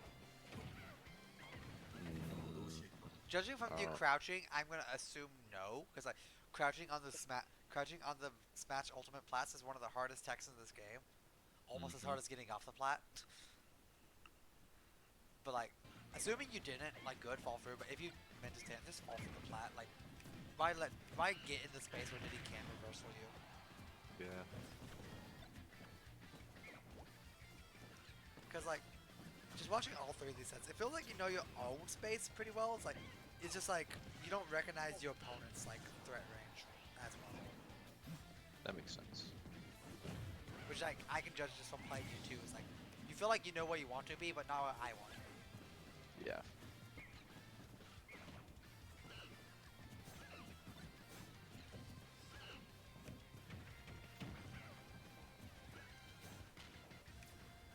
Judging from you crouching, I'm gonna assume no, because like crouching on the Smash Ultimate plats is one of the hardest techs in this game, almost as hard as getting off the plat. But like, assuming you didn't, like, good fall through. But if you meant to stand, just fall through the plat. Like, why get in the space where Diddy can reversal you? Yeah. Because like, just watching all three of these sets, it feels like you know your own space pretty well. It's just like you don't recognize your opponent's like threat range as well. That makes sense. Which like I can judge just from playing you too. It's like you feel like you know where you want to be, but not where I want to be. Yeah.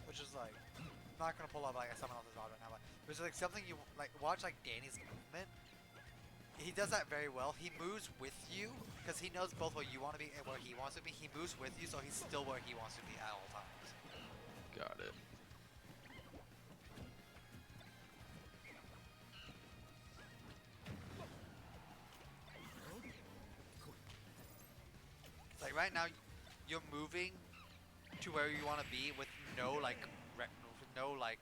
Which is like, I'm not gonna pull up like someone else's rod right now, but there's like something you like watch like Danny's movement. He does that very well. He moves with you because he knows both where you want to be and where he wants to be. He moves with you, so he's still where he wants to be at all times. Got it. Like right now, you're moving to where you want to be with no like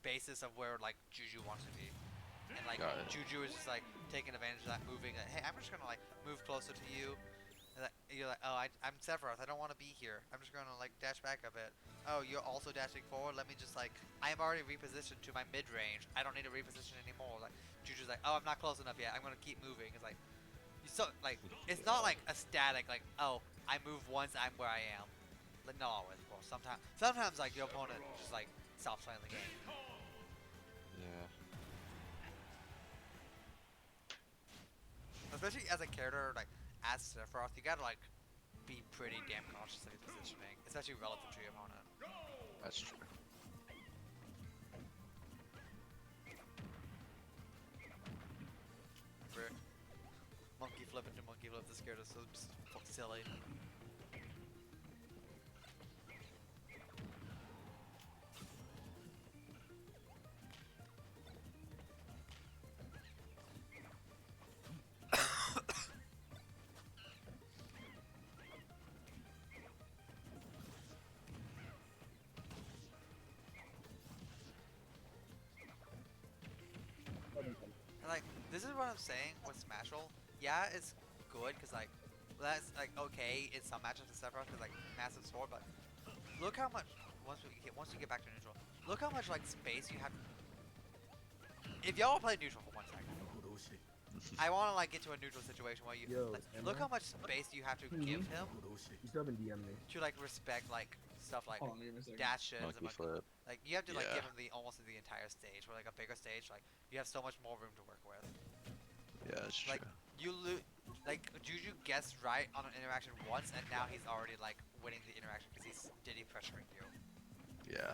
basis of where like Juju wants to be, and like Juju is just like taking advantage of that, moving. Like, hey, I'm just gonna like move closer to you. And you're like, oh, I'm Sephiroth. I don't want to be here. I'm just gonna like dash back a bit. Oh, you're also dashing forward. Let me just like, I'm already repositioned to my mid range. I don't need to reposition anymore. Like Juju's like, oh, I'm not close enough yet. I'm gonna keep moving. It's like, it's not like a static like, oh, I move once, I'm where I am. Like, not always, of course. Sometimes like your opponent just like stops playing the game. Yeah. Especially as a character like as Sephiroth, you gotta like be pretty damn cautious of your positioning, especially relative to your opponent. That's true. Monkey flip into monkey flip, this character is so just silly. like this is what I'm saying with Smashville. Yeah, it's good because like that's like okay in some matchups and stuff because like massive sword, but look how much once you get back to neutral, look how much like space you have. If y'all play neutral for 1 second, I want to like get to a neutral situation where you Yo, like, am look I? how much space you have to give him You still haven't DM'd me. to like respect like stuff like Hold on, give me a second. dashes and Monkey like, flip. like you have to like give Yeah. him the almost the entire stage. Where like a bigger stage, like you have so much more room to work with. Yeah, that's Like true. you like Juju guessed right on an interaction once, and now he's already like winning the interaction because he's Diddy pressuring you. Yeah.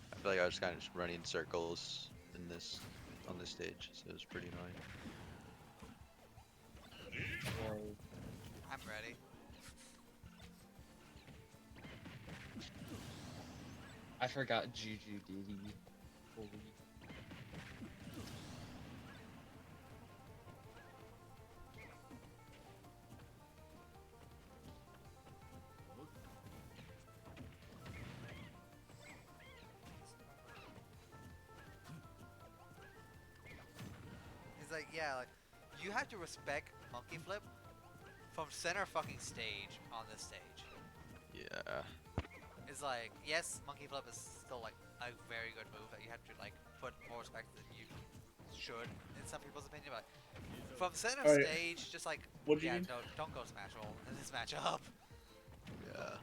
I feel like I was kind of just running circles in this on this stage, so it was pretty annoying. I'm ready. I forgot Juju Diddy. Holy. He's like, yeah, like you have to respect monkey flip from center fucking stage on this stage. Yeah. It's like, yes, monkey flip is still like a very good move that you have to like put more respect than you should in some people's opinion, but from center Alright. stage, just like, What do you yeah, need? no, don't go smash roll in this matchup. Yeah.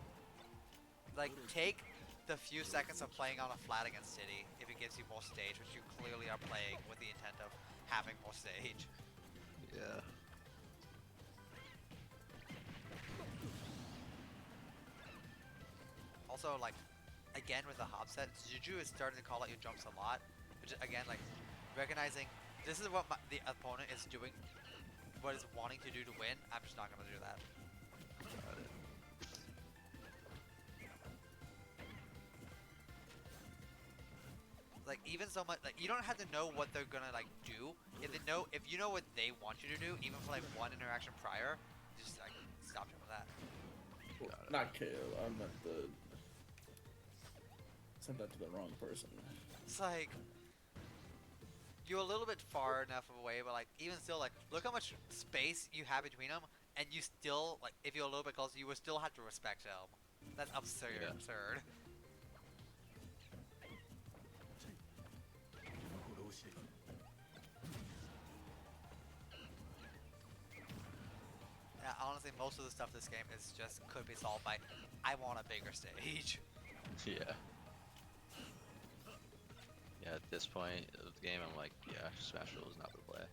Like, take the few seconds of playing on a flat against City if it gives you more stage, which you clearly are playing with the intent of having more stage. Yeah. Also, like, again with the hop set, Juju is starting to call out your jumps a lot, which again, like, recognizing this is what the opponent is doing, what is wanting to do to win. I'm just not gonna do that. Got it. Like even so much, like you don't have to know what they're gonna like do. If you know what they want you to do, even for like one interaction prior, just like stop doing that. Not KO. I meant the. Sent that to the wrong person. It's like you're a little bit far enough away, but like even still, like look how much space you have between them, and you still like if you're a little bit closer, you would still have to respect them. That's absurd. Yeah. Absurd. Yeah, honestly, most of the stuff this game is just could be solved by I want a bigger stage. Yeah. Yeah, at this point of the game, I'm like, yeah, Smash Bros. Is not the play.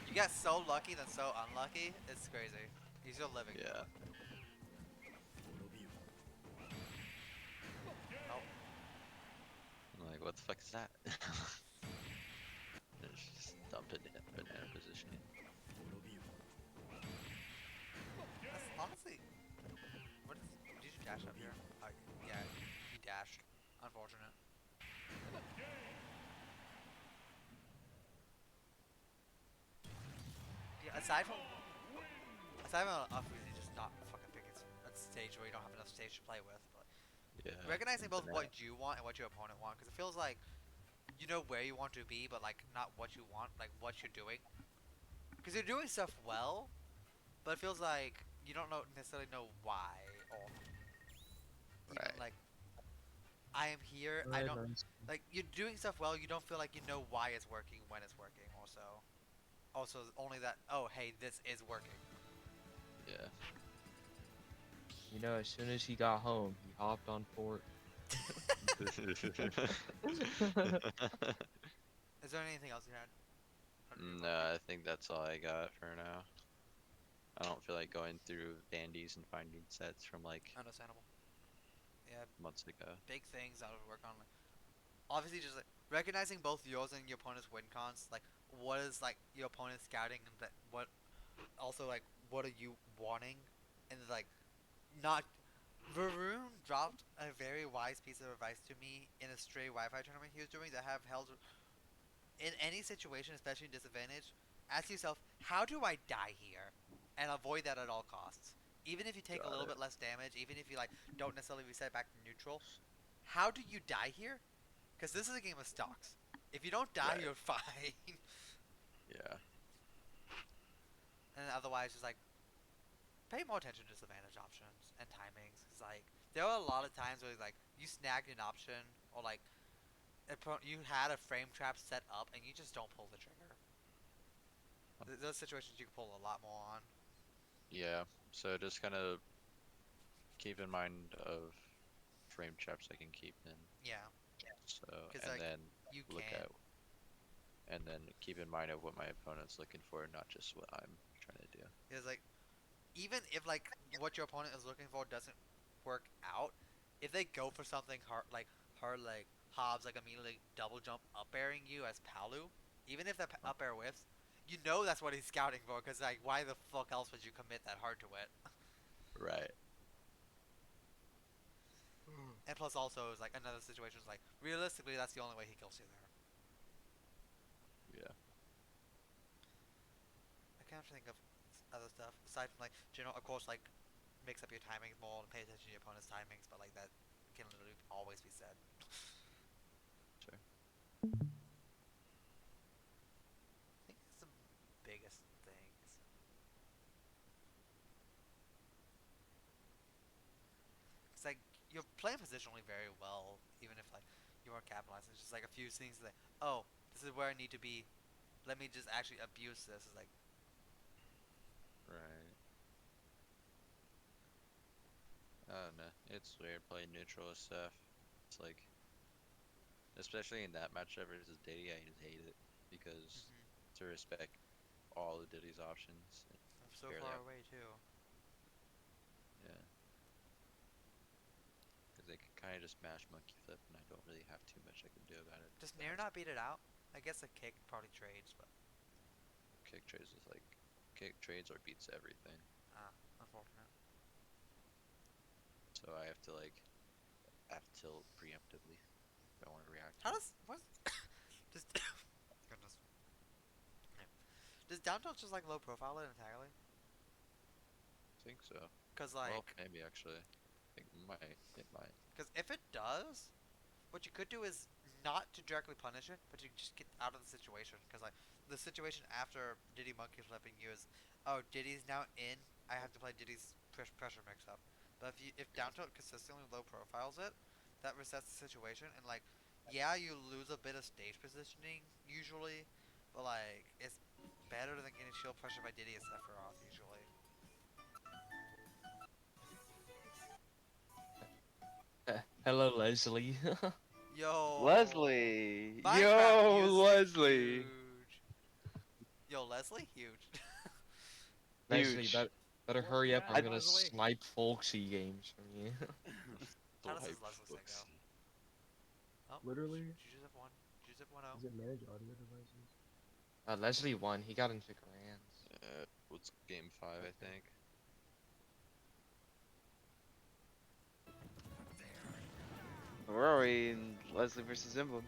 You got so lucky then so unlucky. It's crazy. He's your living. Yeah. Oh, I'm like, what the fuck is that? It's just dump it in banana positioning. that's honestly. What is? Did you dash up here? Yeah, he dashed. Unfortunate. Yeah, aside from obviously just not fucking picking a stage where you don't have enough stage to play with, but Yeah. recognizing both Banana. what you want and what your opponent wants, because it feels like you know where you want to be, but like not what you want, like what you're doing. Because you're doing stuff well, but it feels like you don't necessarily know why, or even Right. like I am here. I don't Nice. like you're doing stuff well. You don't feel like you know why it's working when it's working. Also only that. Oh, hey, this is working. Yeah. You know, as soon as he got home, he hopped on port. Is there anything else you had? No, I think that's all I got for now. I don't feel like going through dandies and finding sets from like Understandable. Yeah, months ago. big things I would work on. Like, obviously, just like recognizing both yours and your opponent's win cons, like what is like your opponent scouting and that what also like what are you wanting, and like not. Varun dropped a very wise piece of advice to me in a stray Wi-Fi tournament he was doing that have held in any situation, especially in disadvantage. Ask yourself, how do I die here, and avoid that at all costs. Even if you take a Got little it. bit less damage, even if you like don't necessarily reset back to neutral, how do you die here? Because this is a game of stocks. If you don't die, Right. you're fine. Yeah. And otherwise, just like pay more attention to disadvantage options and timings. Cause like there are a lot of times where like you snagged an option or like you had a frame trap set up and you just don't pull the trigger. Those situations you can pull a lot more on. Yeah. So just kind of keep in mind of frame traps I can keep in. Yeah, So because and like then you look can. at and then keep in mind of what my opponent's looking for, not just what I'm trying to do. Because like even if like what your opponent is looking for doesn't work out, if they go for something hard like Hobbs like immediately double jump up airing you as Palu, even if that up air whiffs, you know that's what he's scouting for. Because like why the fuck else would you commit that hard to it? Right. And plus also is like another situation is like realistically that's the only way he kills you there. Yeah. I can't think of other stuff aside from like general, of course, like mix up your timings more and pay attention to your opponent's timings, but like that can literally always be said. Sure. I think that's the biggest things. It's like you're playing positionally very well, even if like you weren't capitalizing. It's just like a few things like, oh, this is where I need to be. Let me just actually abuse this. It's like, Right. I don't know. It's weird playing neutral with stuff. It's like, especially in that matchup versus Diddy, I just hate it because to respect all of Diddy's options, I'm it's so barely far out. away too. Yeah. Because they can kind of just mash monkey flip, and I don't really have too much I can do about it. Does Nair not beat it out? I guess a kick probably trades, but Kick trades is like, kick trades or beats everything. unfortunate. So I have to like, I have to tilt preemptively. If I want to react How to it. does what? Does goodness. Yeah. Does down tilt just like low profile it entirely? I think so. Cause Well, like, maybe actually. I think it might. It might. cause if it does, what you could do is not to directly punish it, but you just get out of the situation. Cause like the situation after Diddy monkey flipping you is, oh Diddy's now in. I have to play Diddy's pressure mix up. But if down tilt consistently low profiles it, that resets the situation and like, yeah you lose a bit of stage positioning usually, but like it's better than getting shield pressure by Diddy and Sephiroth usually. Hello, Leslie. Yo, Leslie! Minecraft Yo, music Leslie! huge. Yo, Leslie huge. Leslie, Huge. better Well, hurry up. yeah, I'm I gonna Leslie. snipe folksy games from you. How does Life his Leslie say go? Foxy. Oh, Literally, Joseph one, Joseph 1-0. is it manage audio devices? Leslie won. He got into grands. What's game 5, I think. Where are we in Leslie versus Emblem?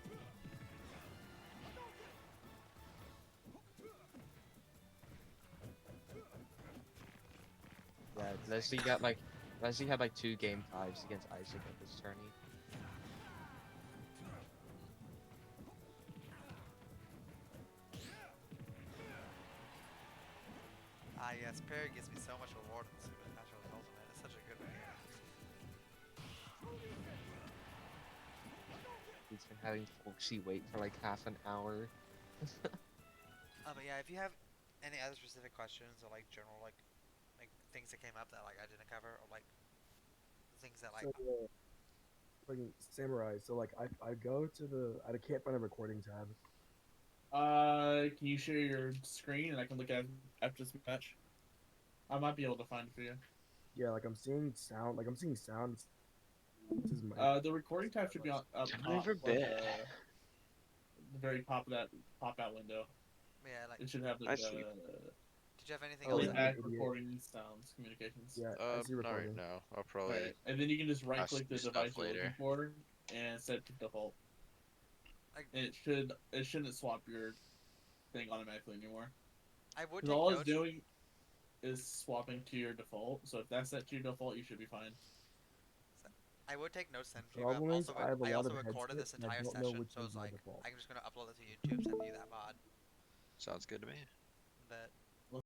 Oh, Yeah, this thing. Leslie had like 2 game 5s against Isaac at this tourney. Ah yes, Perry gives me so much reward in Super Smash Bros. Ultimate. It's such a good game. He's been having folksy wait for like half an hour. But yeah, if you have any other specific questions or like general like things that came up that like I didn't cover or like things that like So, fucking samurai. So like, I go to I can't find a recording tab. Can you share your screen and I can look at it after this match? I might be able to find it for you. Yeah, like I'm seeing sound. Like I'm seeing sound. This is my. The recording tab should be on up I'm ready top, for like bed. the very top of that pop out window. Yeah, like. It should have the I see. Did you have anything Oh, else? yeah. playback, idiot. recording, sounds, communications. Yeah, I see Not right recording. now. I'll probably Alright, and then you can just right ask click you the stuff device you're later. looking for and set to default. Like, And it shouldn't swap your thing automatically anymore. I would Because take all it's notes. doing is swapping to your default. So if that's set to your default, you should be fine. I would take notes then. Problem is, I have a I lot also of recorded headsets this and I entire don't know session, which so one's it's my like default. I'm just gonna upload it to YouTube, send you that mod. Sounds good to me. But